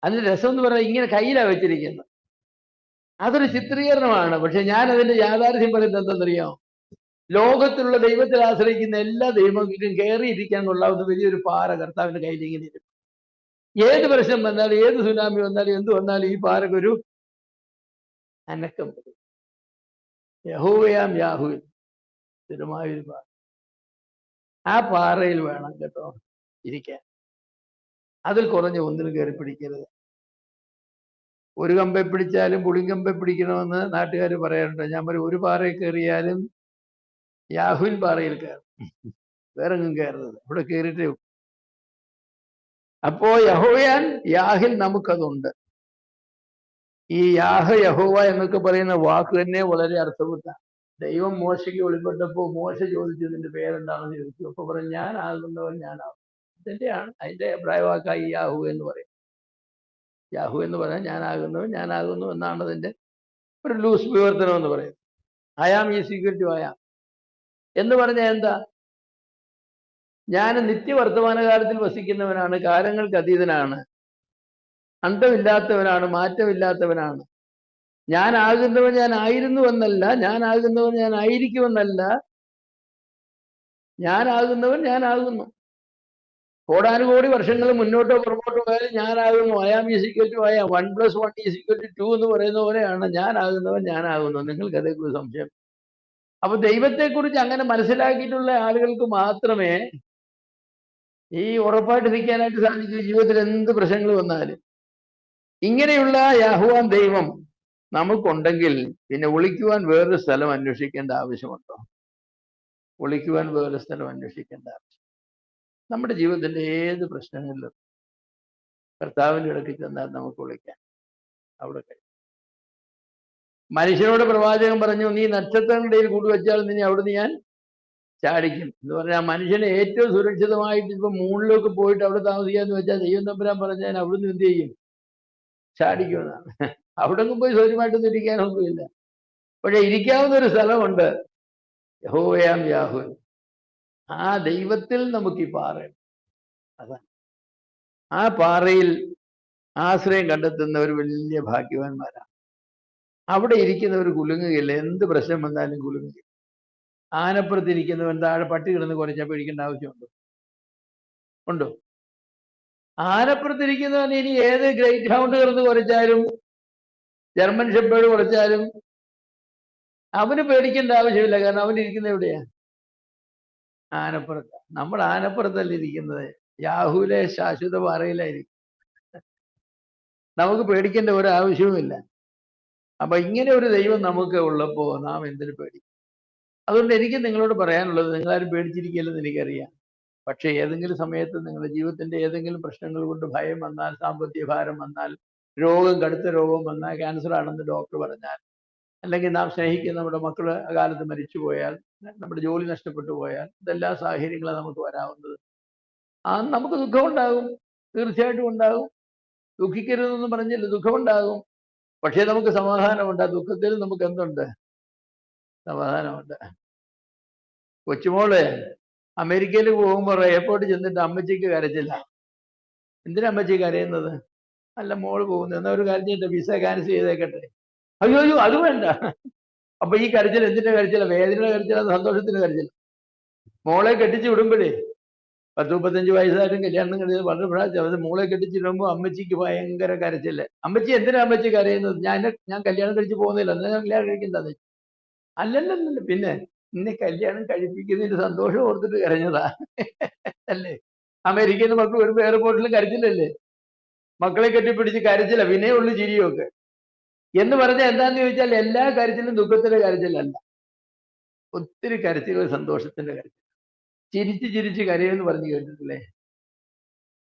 അതിന് രസം എന്ന് പറഞ്ഞാൽ ഇങ്ങനെ കയ്യിലാണ് വെച്ചിരിക്കുന്നത്. അതൊരു ചിത്രീകരണമാണ്. പക്ഷെ ഞാൻ അതിന്റെ യാഥാർത്ഥ്യം പറയുന്നത് എന്തെന്നറിയാമോ? ലോകത്തിലുള്ള ദൈവത്തിൽ ആശ്രയിക്കുന്ന എല്ലാ ദൈവങ്ങൾക്കും കയറിയിരിക്കാൻ കൊള്ളാവുന്ന വലിയൊരു പാറ കർത്താവിന്റെ കയ്യിൽ ഇങ്ങനെ ഇരിക്കും. ഏത് പ്രശ്നം വന്നാലും, ഏത് സുനാമി വന്നാലും, എന്ത് വന്നാലും ഈ പാറക്കൊരു അനക്കം വരും. യഹോവയാം യാഹുവിൻ സ്ഥിരമായൊരു പാറ. ആ പാറയിൽ വേണം കേട്ടോ ഇരിക്കാൻ. അതിൽ കുറഞ്ഞ ഒന്നിനും കയറി പിടിക്കരുത്. ഒരു കമ്പെ പിടിച്ചാലും പുളിങ്കമ്പെ പിടിക്കണമെന്ന് നാട്ടുകാർ പറയാറുണ്ട്. ഞാൻ പറയും, ഒരു പാറയിൽ കയറിയാലും യാഹുവിൻ പാറയിൽ കയറും, വേറെങ്ങും കയറുന്നത് ഇവിടെ കയറിയിട്ടേ. അപ്പോ യഹോവയാൻ യാഹിൽ നമുക്കതുണ്ട്. ഈ യഹോവ എന്നൊക്കെ പറയുന്ന വാക്ക് തന്നെ വളരെ അർത്ഥവത്താണ്. ദൈവം മോശയ്ക്ക് വെളിപ്പെട്ടപ്പോ മോശ ചോദിച്ചു, നിന്റെ പേരെന്താണെന്ന് ചോദിച്ചു. അപ്പൊ പറഞ്ഞു, ഞാനാകുന്നവൻ ഞാനാകും. ഇതിന്റെയാണ് അതിന്റെ അഭിപ്രായവാക്കായി യാഹു എന്ന് പറയും. യാഹു എന്ന് പറഞ്ഞാൽ ഞാനാകുന്നവൻ ഞാനാകുന്നു എന്നാണ് അതിന്റെ ഒരു ലൂസ് വിവർത്തനം എന്ന് പറയുന്നത്. ആയാം ഈസ് ഈക്വൽ ടു ആയാം എന്ന് പറഞ്ഞാൽ എന്താ? ഞാൻ നിത്യവർത്തമാനകാലത്തിൽ വസിക്കുന്നവനാണ്, കാലങ്ങൾക്ക് അതീതനാണ്, അന്തമില്ലാത്തവനാണ്, മാറ്റമില്ലാത്തവനാണ്. ഞാനാകുന്നവൻ ഞാനായിരുന്നു എന്നല്ല, ഞാനാകുന്നവൻ ഞാനായിരിക്കുമെന്നല്ല, ഞാനാകുന്നവൻ ഞാനാകുന്നു. കോടാനുകോടി വർഷങ്ങൾ മുന്നോട്ടോ പുറകോട്ടോ പോയാലും ഞാനാകുന്നു. I am is equal to I am, 1+1 is equal to 2 എന്ന് പറയുന്ന പോലെയാണ് ഞാനാകുന്നവൻ ഞാനാകുന്നു. നിങ്ങൾക്ക് അതേക്കുറിച്ച് സംശയം? അപ്പൊ ദൈവത്തെക്കുറിച്ച് അങ്ങനെ മനസ്സിലാക്കിയിട്ടുള്ള ആളുകൾക്ക് മാത്രമേ ഈ ഉറപ്പായിട്ട് നിൽക്കാനായിട്ട് സാധിക്കൂ. ജീവിതത്തിൽ എന്ത് പ്രശ്നങ്ങൾ വന്നാലും ഇങ്ങനെയുള്ള യാഹുവാൻ ദൈവം നമുക്കുണ്ടെങ്കിൽ പിന്നെ ഒളിക്കുവാൻ വേറൊരു സ്ഥലം അന്വേഷിക്കേണ്ട ആവശ്യമുണ്ടോ? ഒളിക്കുവാൻ വേറൊരു സ്ഥലം അന്വേഷിക്കേണ്ട ആവശ്യം. നമ്മുടെ ജീവിതത്തിന്റെ ഏത് പ്രശ്നങ്ങളിലും കർത്താവിന്റെ ഇടയ്ക്ക് ചെന്നാൽ നമുക്ക് ഒളിക്കാൻ അവിടെ കഴിയും. മനുഷ്യനോട് പ്രവാചകൻ പറഞ്ഞു, നീ നക്ഷത്രങ്ങളുടെ കൂടുവച്ചാൽ നിന്നെ അവിടുന്ന് ഞാൻ ചാടിക്കും എന്ന് പറഞ്ഞാൽ, മനുഷ്യനെ ഏറ്റവും സുരക്ഷിതമായിട്ട് ഇപ്പൊ മൂണിലേക്ക് പോയിട്ട് അവിടെ താമസിക്കാന്ന് വെച്ചാൽ ദൈവം തമ്പുരാൻ പറഞ്ഞാൽ അവിടുന്ന് എന്ത് ചെയ്യും? ചാടിക്കുമെന്നാണ്. അവിടെ പോയി സൗകര്യമായിട്ടൊന്നും ഇരിക്കാനൊന്നുമില്ല. പക്ഷെ ഇരിക്കാവുന്ന ഒരു സ്ഥലമുണ്ട്, യഹോവയാം യാഹു. ആ ദൈവത്തിൽ നമുക്ക് ഈ പാറ, അതാണ് ആ പാറയിൽ ആശ്രയം കണ്ടെത്തുന്നവർ വലിയ ഭാഗ്യവാന്മാരാണ്. അവിടെ ഇരിക്കുന്നവർ കുലുങ്ങുകയില്ല, എന്ത് പ്രശ്നം വന്നാലും കുലുങ്ങുകയില്ല. ആനപ്പുറത്തിരിക്കുന്നവൻ താഴെ പട്ടി കിടന്ന് കുറച്ചാൽ പേടിക്കേണ്ട ആവശ്യമുണ്ടോ? ഉണ്ടോ? ആനപ്പുറത്തിരിക്കുന്നവൻ ഇനി ഏത് ഗ്രേറ്റ് ഹൗണ്ട് കിടന്ന് കുറച്ചാലും, ജർമ്മൻ ഷെപ്പേർഡ് കുറച്ചാലും അവന് പേടിക്കേണ്ട ആവശ്യമില്ല. കാരണം അവൻ ഇരിക്കുന്നത് എവിടെയാ? ആനപ്പുറത്ത്. നമ്മൾ ആനപ്പുറത്തല്ല ഇരിക്കുന്നത്, യാഹുവിലെ ശാശ്വത പാറയിലായിരിക്കും. നമുക്ക് പേടിക്കേണ്ട ഒരു ആവശ്യവുമില്ല. അപ്പൊ ഇങ്ങനെ ഒരു ദൈവം നമുക്ക് ഉള്ളപ്പോ നാം എന്തിനു പേടി? അതുകൊണ്ട് എനിക്ക് നിങ്ങളോട് പറയാനുള്ളത്, നിങ്ങളാരും പേടിച്ചിരിക്കില്ലെന്ന് എനിക്കറിയാം. പക്ഷെ ഏതെങ്കിലും സമയത്ത് നിങ്ങളുടെ ജീവിതത്തിന്റെ ഏതെങ്കിലും പ്രശ്നങ്ങൾ കൊണ്ട് ഭയം വന്നാൽ, സാമ്പത്തിക ഭാരം വന്നാൽ, കടുത്ത രോഗം വന്നാൽ, ക്യാൻസർ ആണെന്ന് ഡോക്ടർ പറഞ്ഞാൽ, അല്ലെങ്കിൽ നാം സ്നേഹിക്കുന്ന നമ്മുടെ മക്കള് അകാലത്ത് മരിച്ചു പോയാൽ, നമ്മുടെ ജോലി നഷ്ടപ്പെട്ടു പോയാൽ, ഇതെല്ലാ സാഹചര്യങ്ങളും നമുക്ക് വരാവുന്നത്. നമുക്ക് ദുഃഖം ഉണ്ടാകും, തീർച്ചയായിട്ടും ഉണ്ടാകും. ദുഃഖിക്കരുതെന്ന് പറഞ്ഞില്ല, ദുഃഖം ഉണ്ടാകും. പക്ഷേ നമുക്ക് സമാധാനമുണ്ട്. ആ ദുഃഖത്തിൽ നമുക്ക് എന്തുണ്ട്? സമാധാനമുണ്ട്. കൊച്ചുമോള് അമേരിക്കയിൽ പോകുമ്പോൾ എയർപോർട്ടിൽ ചെന്നിട്ട് അമ്മച്ചിക്ക് കരച്ചില്ല. എന്തിനാ അമ്മച്ചി കരയുന്നത്? അല്ല, മോള് പോകുന്നു, എന്നാ ഒരു കാര്യം ചെയ്യട്ടെ, വിസ ക്യാൻസൽ ചെയ്തേക്കട്ടെ. അയ്യോ അയ്യോ, അത് വേണ്ട. അപ്പൊ ഈ കരച്ചിൽ എന്തിന്റെ കരച്ചില? വേദനയുടെ കരച്ചില, സന്തോഷത്തിന്റെ കരച്ചില? മോളെ കെട്ടിച്ച് വിടുമ്പോഴേ 10-35 വയസ്സായിട്ടും കല്യാണം കഴിഞ്ഞത് വളരെ പ്രാവശ്യം മോളെ കെട്ടിച്ചിടുമ്പോ അമ്മച്ചിക്ക് ഭയങ്കര കരച്ചില്ല. അമ്മച്ചി എന്തിനാ അമ്മച്ചി കരയുന്നത്? ഞാൻ കല്യാണം കഴിച്ച് പോകുന്നില്ല, എന്നാ ഞാൻ കല്യാണം കഴിക്കുന്നത്? അല്ലല്ലല്ല, പിന്നെ നിന്നെ കല്യാണം കഴിപ്പിക്കുന്നതിന്റെ സന്തോഷം ഓർത്തിട്ട് കരഞ്ഞതാ അല്ലേ? അമേരിക്കയിൽ നിന്ന് മക്കൾ വരുമ്പോ എയർപോർട്ടിൽ കരച്ചില്ലല്ലേ? മക്കളെ കെട്ടിപ്പിടിച്ച് കരച്ചില്ല, പിന്നെ ഉള്ളു ചിരിയൊക്കെ. എന്ന് പറഞ്ഞാൽ എന്താന്ന് ചോദിച്ചാൽ, എല്ലാ കരച്ചിലും ദുഃഖത്തിന്റെ കരച്ചിലല്ല. ഒത്തിരി കരച്ചിലുകൾ സന്തോഷത്തിന്റെ കരച്ചിൽ. ചിരിച്ച് ചിരിച്ച് കരയെന്ന് പറഞ്ഞു കേട്ടിട്ടില്ലേ?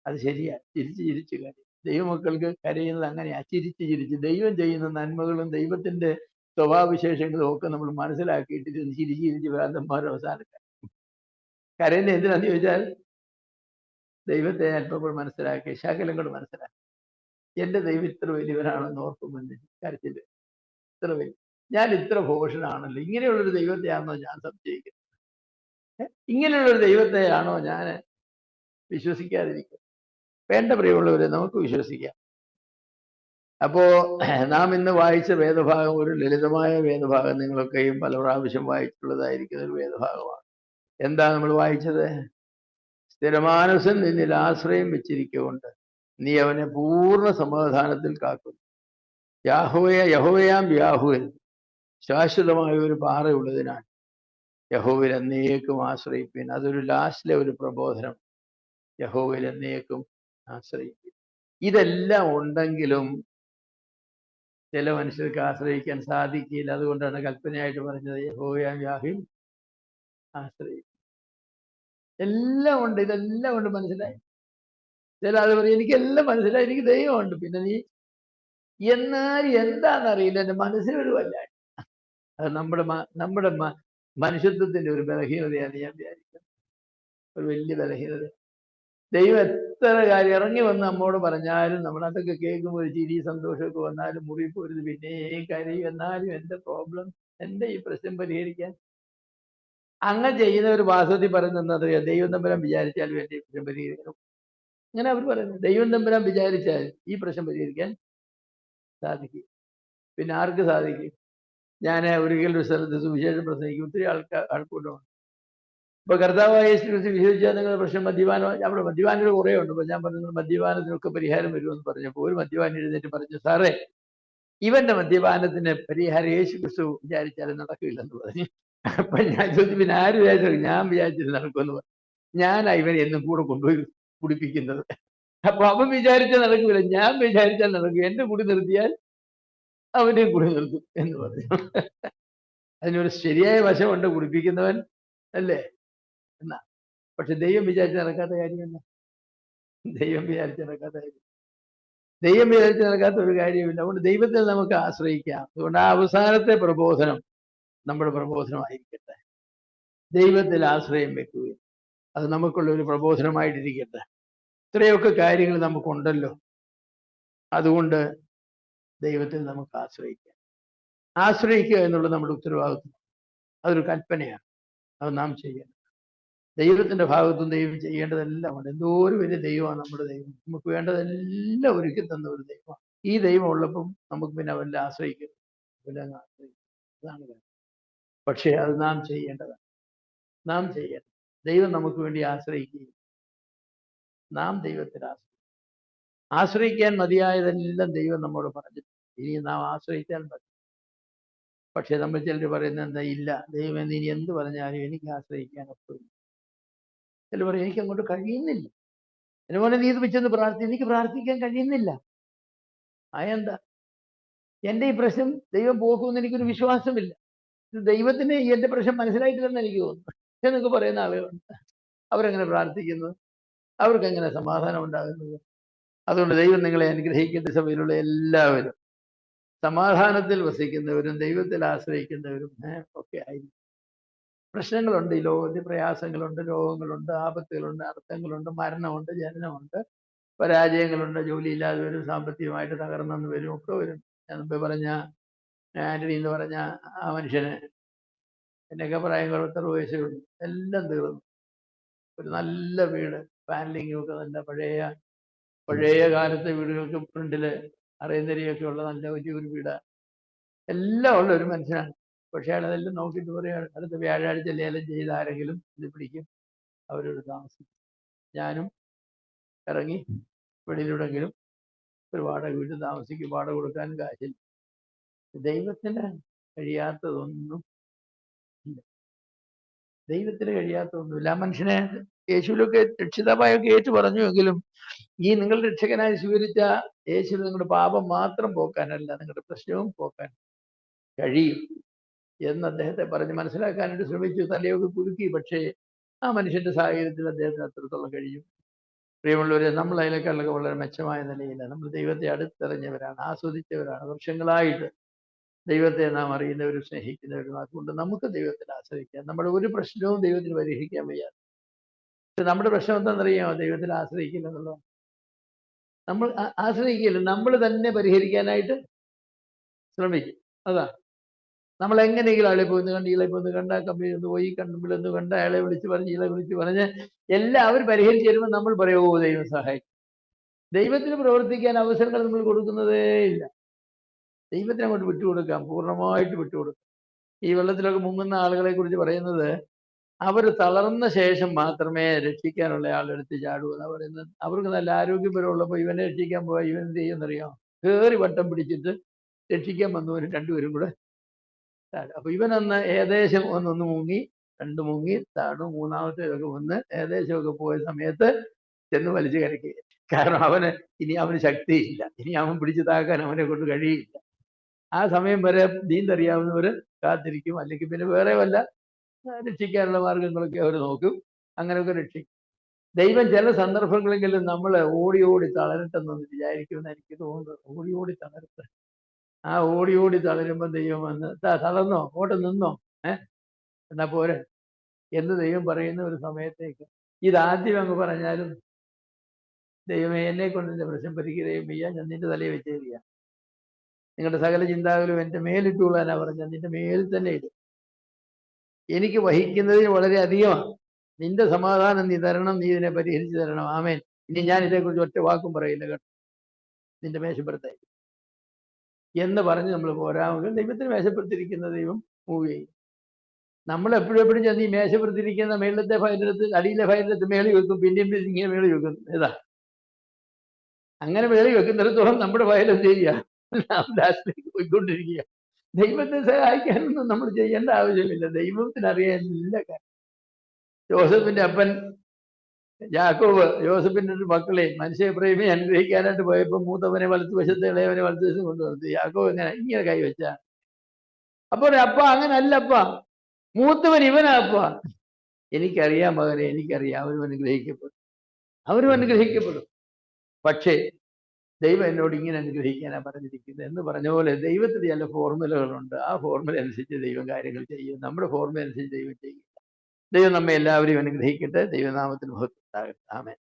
അത് ശരിയാ, ചിരിച്ച് ചിരിച്ച് കരയും. ദൈവമക്കൾക്ക് കരയുന്നത് അങ്ങനെയാ, ചിരിച്ച് ചിരിച്ച്. ദൈവം ചെയ്യുന്ന നന്മകളും ദൈവത്തിന്റെ സ്വഭാവവിശേഷങ്ങളും ഒക്കെ നമ്മൾ മനസ്സിലാക്കിയിട്ട് ചിരിച്ച് ചിരിച്ച് ഭ്രാന്തന്മാരും അവസാനം കരയുന്ന എന്തിനാന്ന് ചോദിച്ചാൽ, ദൈവത്തെ അല്പം കൂടെ മനസ്സിലാക്കി, ശകലം കൂടെ മനസ്സിലാക്കി. എന്റെ ദൈവം ഇത്ര വലിയവനാണെന്ന് ഓർക്കുമ്പോൾ കരച്ചില് ഇത്ര വലിയ, ഞാൻ ഇത്ര ഭോഷനാണല്ലോ, ഇങ്ങനെയുള്ളൊരു ദൈവത്തെയാണോ ഞാൻ സംശയിക്കുന്നത്? ഇങ്ങനെയുള്ളൊരു ദൈവത്തെയാണോ ഞാൻ വിശ്വസിക്കാതിരിക്കുന്നത്? വേണ്ട പ്രിയമുള്ളവരെ, നമുക്ക് വിശ്വസിക്കാം. അപ്പോ നാം ഇന്ന് വായിച്ച വേദഭാഗം ഒരു ലളിതമായ വേദഭാഗം, നിങ്ങളൊക്കെയും പല പ്രാവശ്യം വായിച്ചിട്ടുള്ളതായിരിക്കുന്ന ഒരു വേദഭാഗമാണ്. എന്താ നമ്മൾ വായിച്ചത്? സ്ഥിരമാനസൻ നിന്നിൽ ആശ്രയം വെച്ചിരിക്കൊണ്ട് നീ അവനെ പൂർണ്ണ സമാധാനത്തിൽ കാക്കുന്നു. യഹോവയാം യാഹുവിൽ ശാശ്വതമായ ഒരു പാറയുള്ളതിനാൽ യഹോവയിൽ എന്നേക്കും ആശ്രയിപ്പിൻ. അതൊരു ലാസ്റ്റിലെ ഒരു പ്രബോധനം. യഹോവയിൽ എന്നേക്കും ആശ്രയിപ്പിൻ. ഇതെല്ലാം ഉണ്ടെങ്കിലും ചില മനുഷ്യർക്ക് ആശ്രയിക്കാൻ സാധിക്കില്ല. അതുകൊണ്ടാണ് കൽപ്പനയായിട്ട് പറഞ്ഞത് യഹോവയാം യാഹുവിൽ ആശ്രയിക്കും. എല്ലാം ഉണ്ട്, ഇതെല്ലാം ഉണ്ട്, മനസ്സിലായി. ചില ആൾ പറയും എനിക്കെല്ലാം മനസ്സിലായി, എനിക്ക് ദൈവമുണ്ട്, പിന്നെ നീ എന്നാൽ എന്താണെന്നറിയില്ല, എൻ്റെ മനസ്സിനൊരു വല്ല. അത് നമ്മുടെ മനുഷ്യത്വത്തിന്റെ ഒരു ബലഹീനതയാണ് ഞാൻ വിചാരിക്കുന്നത്. ഒരു വലിയ ബലഹീനത. ദൈവം എത്ര കാര്യം ഇറങ്ങി വന്ന് നമ്മോട് പറഞ്ഞാലും നമ്മൾ അതൊക്കെ കേൾക്കുമ്പോൾ ഒരു ചിരി സന്തോഷമൊക്കെ വന്നാലും മുറി പോരുത്, പിന്നെയും കരയും. എന്നാലും എൻ്റെ പ്രോബ്ലം, എൻ്റെ ഈ പ്രശ്നം പരിഹരിക്കാൻ അങ്ങനെ ചെയ്യുന്ന ഒരു വാസത്തിൽ പറയുന്നത് ദൈവം തമ്പുരാൻ വിചാരിച്ചാലും എൻ്റെ ഈ പ്രശ്നം പരിഹരിക്കണം. അങ്ങനെ അവർ പറയുന്നത് ദൈവം തമ്പുരാൻ വിചാരിച്ചാൽ ഈ പ്രശ്നം പരിഹരിക്കാൻ സാധിക്കും. പിന്നെ ആർക്ക് സാധിക്കും? ഞാൻ ഒരിക്കലും ഒരു സ്ഥലത്ത് സുവിശേഷം പ്രസംഗിക്കും, ഒത്തിരി ആൾക്കൂട്ടമാണ്. ഇപ്പൊ കർത്താവായ യേശു ക്രിസ്തു വിശ്വസിച്ചാൽ നിങ്ങളുടെ പ്രശ്നം മദ്യപാനം, അവിടെ മദ്യപാനികൾ കുറേ ഉണ്ട്. അപ്പൊ ഞാൻ പറഞ്ഞു മദ്യപാനത്തിനൊക്കെ പരിഹാരം വരുമെന്ന് പറഞ്ഞപ്പോൾ ഒരു മദ്യപാനി എഴുന്നേറ്റ് പറഞ്ഞു, സാറേ ഇവന്റെ മദ്യപാനത്തിന് പരിഹാരം യേശു ക്രിസ്തു വിചാരിച്ചാലും നടക്കില്ലെന്ന് പറഞ്ഞു. അപ്പൊ ഞാൻ ചോദിച്ചു പിന്നെ ആര് വിചാരിച്ചു? ഞാൻ വിചാരിച്ചിട്ട് നടക്കുമെന്ന് പറഞ്ഞു. ഞാനാ ഇവനെ എന്നും കൂടെ കൊണ്ടുപോയി കുടിപ്പിക്കുന്നത്. അപ്പൊ അവൻ വിചാരിച്ചാൽ നടക്കില്ല, ഞാൻ വിചാരിച്ചാൽ നടക്കും. എന്റെ കൂടി നിർത്തിയാൽ അവനെയും കൂടി നിർത്തും എന്ന് പറഞ്ഞു. അതിനൊരു ശരിയായ വശമുണ്ട്, കുടിപ്പിക്കുന്നവൻ അല്ലേ എന്നാ. പക്ഷെ ദൈവം വിചാരിച്ച് നടക്കാത്ത കാര്യമല്ല. ദൈവം വിചാരിച്ച് നടക്കാത്ത കാര്യം, ദൈവം വിചാരിച്ച് നടക്കാത്ത ഒരു കാര്യമില്ല. അതുകൊണ്ട് ദൈവത്തെ നമുക്ക് ആശ്രയിക്കാം. അതുകൊണ്ട് ആ അവസാനത്തെ പ്രബോധനം നമ്മുടെ പ്രബോധനമായിരിക്കട്ടെ. ദൈവത്തിൽ ആശ്രയം വെക്കുകയും അത് നമുക്കുള്ള ഒരു പ്രബോധനമായിട്ടിരിക്കട്ടെ. ഇത്രയൊക്കെ കാര്യങ്ങൾ നമുക്കുണ്ടല്ലോ, അതുകൊണ്ട് ദൈവത്തിൽ നമുക്ക് ആശ്രയിക്കാം. ആശ്രയിക്കുക എന്നുള്ളത് നമ്മുടെ ഉത്തരവാദിത്വം. അതൊരു കൽപ്പനയാണ്, അത് നാം ചെയ്യണം. ദൈവത്തിന്റെ ഭാഗത്തും ദൈവം ചെയ്യേണ്ടതെല്ലാം ഉണ്ട്. എന്തോ ഒരു വലിയ ദൈവമാണ് നമ്മുടെ ദൈവം. നമുക്ക് വേണ്ടതെല്ലാം ഒരുക്കി തന്ന ഒരു ദൈവമാണ്. ഈ ദൈവം ഉള്ളപ്പം നമുക്ക് പിന്നെ അവരിൽ ആശ്രയിക്കും, അതാണ്. പക്ഷേ അത് നാം ചെയ്യേണ്ടതാണ്, നാം ചെയ്യണം. ദൈവം നമുക്ക് വേണ്ടി ആശ്രയിക്കുകയും നാം ദൈവത്തിൽ ആശ്രയിക്കാൻ മതിയായതെല്ലാം ദൈവം നമ്മോട് പറഞ്ഞിട്ടുണ്ട്. ഇനി നാം ആശ്രയിച്ചാൽ മതി. പക്ഷെ നമ്മൾ ചിലർ പറയുന്നത് എന്താ, ഇല്ല ദൈവം ഇനി എന്ത് പറഞ്ഞാലും എനിക്ക് ആശ്രയിക്കാൻ ഒക്കില്ല. ചിലർ പറയും എനിക്ക് അങ്ങോട്ട് കഴിയുന്നില്ല, അതുപോലെ നീ ഇത് വെച്ചൊന്ന് എനിക്ക് പ്രാർത്ഥിക്കാൻ കഴിയുന്നില്ല. എന്താ എൻ്റെ ഈ പ്രശ്നം ദൈവം പോക്കുമെന്ന് എനിക്കൊരു വിശ്വാസമില്ല. ദൈവത്തിന് എൻ്റെ പ്രശ്നം മനസ്സിലായിട്ടില്ലെന്ന് എനിക്ക് തോന്നുന്നു എന്നൊക്കെ പറയുന്ന ആളുകളുണ്ട്. അവരെങ്ങനെ പ്രാർത്ഥിക്കുന്നത്? അവർക്ക് എങ്ങനെ സമാധാനം ഉണ്ടാകുന്നത്? അതുകൊണ്ട് ദൈവം നിങ്ങളെ അനുഗ്രഹിക്കേണ്ട. സഭയിലുള്ള എല്ലാവരും സമാധാനത്തിൽ വസിക്കുന്നവരും ദൈവത്തിൽ ആശ്രയിക്കുന്നവരും ഒക്കെ ആയിരിക്കും. പ്രശ്നങ്ങളുണ്ട്, ഈ ലോകത്തിൽ പ്രയാസങ്ങളുണ്ട്, രോഗങ്ങളുണ്ട്, ആപത്തുകളുണ്ട്, അർത്ഥങ്ങളുണ്ട്, മരണമുണ്ട്, ജനനമുണ്ട്, പരാജയങ്ങളുണ്ട്, ജോലിയില്ലാതെ വരും, സാമ്പത്തികമായിട്ട് തകർന്നെന്ന് വരും, ഒക്കെ വരും. ഞാൻ മുമ്പ് പറഞ്ഞ ആന്റണി എന്ന് പറഞ്ഞ ആ മനുഷ്യന് എന്നൊക്കെ പ്രായം 60 വയസ്സുള്ളൂ, എല്ലാം തീർന്നു. ഒരു നല്ല വീട്, പാനലിങ്ങും ഒക്കെ നല്ല പഴയ കാലത്തെ വീടുകൾക്ക് ഫ്രണ്ടില് അറേന്തരിയൊക്കെ ഉള്ള നല്ല വലിയൊരു വീട്, എല്ലാം ഉള്ള ഒരു മനുഷ്യനാണ്. പക്ഷെ അയാൾ അതെല്ലാം നോക്കിയിട്ട് പറയുകയാണ്, അടുത്ത വ്യാഴാഴ്ച ലേലം ചെയ്ത് ആരെങ്കിലും ഇത് പിടിക്കും, അവരോട് താമസിക്കും. ഞാനും ഇറങ്ങി വെളിയിലൂടെങ്കിലും ഒരു വാടക വീട്ടിൽ താമസിക്കും, വാടക കൊടുക്കാനും കാശില്ല. ദൈവത്തിന് കഴിയാത്തതൊന്നും ഇല്ല, ദൈവത്തിന് കഴിയാത്തതൊന്നുമില്ല. ആ മനുഷ്യനെ യേശുവിലൊക്കെ രക്ഷിതാവായൊക്കെ ഏറ്റു പറഞ്ഞുവെങ്കിലും ഈ നിങ്ങൾ രക്ഷകനായി സ്വീകരിച്ച യേശു നിങ്ങളുടെ പാപം മാത്രം പോക്കാനല്ല, നിങ്ങളുടെ പ്രശ്നവും പോക്കാൻ കഴിയും എന്ന് അദ്ദേഹത്തെ പറഞ്ഞ് മനസ്സിലാക്കാനായിട്ട് ശ്രമിച്ചു. തലയൊക്കെ കുലുക്കി. പക്ഷേ ആ മനുഷ്യന്റെ സാഹചര്യത്തിൽ അദ്ദേഹത്തിന് അത്രത്തോളം കഴിയും. പ്രിയമുള്ളവരെ, നമ്മൾ അതിനേക്കാളൊക്കെ വളരെ മെച്ചമായ നിലയില്ല. നമ്മൾ ദൈവത്തെ അടുത്തെറിഞ്ഞവരാണ്, ആസ്വദിച്ചവരാണ്. വർഷങ്ങളായിട്ട് ദൈവത്തെ നാം അറിയുന്നവരും സ്നേഹിക്കുന്നവരും. അതുകൊണ്ട് നമുക്ക് ദൈവത്തിൽ ആശ്രയിക്കാം. നമ്മുടെ ഒരു പ്രശ്നവും ദൈവത്തിന് പരിഹരിക്കാൻ വയ്യ. നമ്മുടെ പ്രശ്നം എന്താണെന്നറിയാമോ? ദൈവത്തിൽ ആശ്രയിക്കില്ല എന്നുള്ളത്. നമ്മൾ ആശ്രയിക്കില്ല, നമ്മൾ തന്നെ പരിഹരിക്കാനായിട്ട് ശ്രമിക്കും. അതാ നമ്മൾ എങ്ങനെയെങ്കിലും ആളെ പോയി കണ്ട്, ഇളെ പോയി കണ്ട, കമ്പനി ഒന്ന് പോയി കണ്ടുമ്പോഴൊന്ന് കണ്ട, അയാളെ വിളിച്ച് പറഞ്ഞ് ഇളെ വിളിച്ച് പറഞ്ഞ് എല്ലാം അവർ പരിഹരിച്ച് തരുമ്പോൾ നമ്മൾ പറയും, ഓ ദൈവം സഹായിക്കും. ദൈവത്തിന് പ്രവർത്തിക്കാൻ അവസരങ്ങൾ നമ്മൾ കൊടുക്കുന്നതേ ഇല്ല. ദൈവത്തിന് അങ്ങോട്ട് വിട്ടുകൊടുക്കാം, പൂർണ്ണമായിട്ട് വിട്ടുകൊടുക്കാം. ഈ വെള്ളത്തിലൊക്കെ മുങ്ങുന്ന ആളുകളെ കുറിച്ച് പറയുന്നത്, അവർ തളർന്ന ശേഷം മാത്രമേ രക്ഷിക്കാനുള്ള ആളെടുത്ത് ചാടൂ എന്നാ പറയുന്നത്. അവർക്ക് നല്ല ആരോഗ്യപരമുള്ളപ്പോൾ ഇവനെ രക്ഷിക്കാൻ പോയാൽ ഇവൻ എന്ത് ചെയ്യുമെന്നറിയാം? കയറി വട്ടം പിടിച്ചിട്ട് രക്ഷിക്കാൻ വന്നവരും രണ്ടുപേരും കൂടെ താഴും. അപ്പൊ ഇവനന്ന് ഏകദേശം ഒന്ന് മുങ്ങി, രണ്ട് മുങ്ങി താണു, മൂന്നാമത്തേതൊക്കെ വന്ന് ഏകദേശമൊക്കെ പോയ സമയത്ത് ചെന്ന് വലിച്ചു കരയ്ക്ക്. കാരണം അവന് ശക്തിയില്ല, ഇനി അവൻ പിടിച്ചു താക്കാൻ അവനെ കൊണ്ട് കഴിയില്ല. ആ സമയം വരെ നീന്തറിയാവുന്നവര് കാത്തിരിക്കും, അല്ലെങ്കിൽ പിന്നെ വേറെ വല്ല രക്ഷിക്കാനുള്ള മാർഗങ്ങളൊക്കെ അവർ നോക്കും, അങ്ങനെയൊക്കെ രക്ഷിക്കും. ദൈവം ചില സന്ദർഭങ്ങളെങ്കിലും നമ്മൾ ഓടി ഓടി തളരട്ടെന്നൊന്ന് വിചാരിക്കുമെന്ന് എനിക്ക് തോന്നുന്നത്. ഓടി ഓടി തളരട്ടെ. ആ ഓടി ഓടി തളരുമ്പോൾ ദൈവം വന്ന് തളർന്നോ, ഓട്ടം നിന്നോ, എന്നാ പോരെ എന്ന് ദൈവം പറയുന്ന ഒരു സമയത്തേക്ക് ഇതാദ്യം അങ്ങ് പറഞ്ഞാലും, ദൈവമേ എന്നെ കൊണ്ട് നിന്റെ പ്രശ്നം പരിഹരിക്കുകയും വയ്യ, ഞാൻ നിന്റെ തലയിൽ വെച്ചേരിയ, നിങ്ങളുടെ സകല ചിന്താകുലും എൻ്റെ മേലിട്ടുകൊള്ളാനാ പറഞ്ഞാൽ നിന്റെ മേലിൽ തന്നെ ഇടും. എനിക്ക് വഹിക്കുന്നതിന് വളരെ അധികമാണ്. നിന്റെ സമാധാനം നീ തരണം, നീ ഇതിനെ പരിഹരിച്ചു തരണം. ആമേൻ. ഇനി ഞാൻ ഇതേക്കുറിച്ച് ഒറ്റ വാക്കും പറയില്ല കേട്ടോ, നിന്റെ മേശപ്പുറത്തായി എന്ന് പറഞ്ഞ് നമ്മൾ പോരാമെങ്കിൽ ദൈവത്തിന് മേശപ്പുറത്തിരിക്കുന്ന ദൈവം മൂവ് ചെയ്യും. നമ്മൾ എപ്പോഴും ചെന്ന് ഈ മേശപ്പുറത്തിരിക്കുന്ന മേളിലത്തെ ഫയലെടുത്ത് അടിയിലെ ഫയലെടുത്ത് മേളി വെക്കും, പിന്നെയും ഇങ്ങനെ മേളി വെക്കും. ഏതാ അങ്ങനെ മേളി വെക്കുന്നിടത്തോളം നമ്മുടെ ഫയൽ എന്ത് ചെയ്യുക, ലാസ്റ്റിലേക്ക് പോയിക്കൊണ്ടിരിക്കുക. ദൈവത്തെ സഹായിക്കാനൊന്നും നമ്മൾ ചെയ്യേണ്ട ആവശ്യമില്ല, ദൈവത്തിനറിയാൻ എല്ലാ കാര്യം. ജോസഫിന്റെ അപ്പൻ യാക്കോബ് യോസഫിന്റെ ഒരു മക്കളെ മനുഷ്യപ്രേമി അനുഗ്രഹിക്കാനായിട്ട് പോയപ്പോൾ മൂത്തവനെ വലത്തുവശത്ത് ഇളയവനെ വലത്തുവശം കൊണ്ടുവന്നു. യാക്കോബ് ഇങ്ങനെ കൈവച്ച. അപ്പോൾ അപ്പ അങ്ങനല്ലപ്പ, മൂത്തവൻ ഇവനാപ്പ. എനിക്കറിയാം മകനെ, എനിക്കറിയാം, അവരും അനുഗ്രഹിക്കപ്പെടും. പക്ഷേ ദൈവം എന്നോട് ഇങ്ങനെ അനുഗ്രഹിക്കാനാ പറഞ്ഞിരിക്കുന്നത് എന്ന് പറഞ്ഞ പോലെ ദൈവത്തിന് ചില ഫോർമുലകളുണ്ട്. ആ ഫോർമുല അനുസരിച്ച് ദൈവം കാര്യങ്ങൾ ചെയ്യും, നമ്മുടെ ഫോർമുല അനുസരിച്ച് ദൈവം ചെയ്യും. ദൈവം നമ്മെ എല്ലാവരെയും അനുഗ്രഹിക്കട്ടെ. ദൈവനാമത്തിന് മഹത്വം ഉണ്ടാകട്ടെ. ആമേൻ.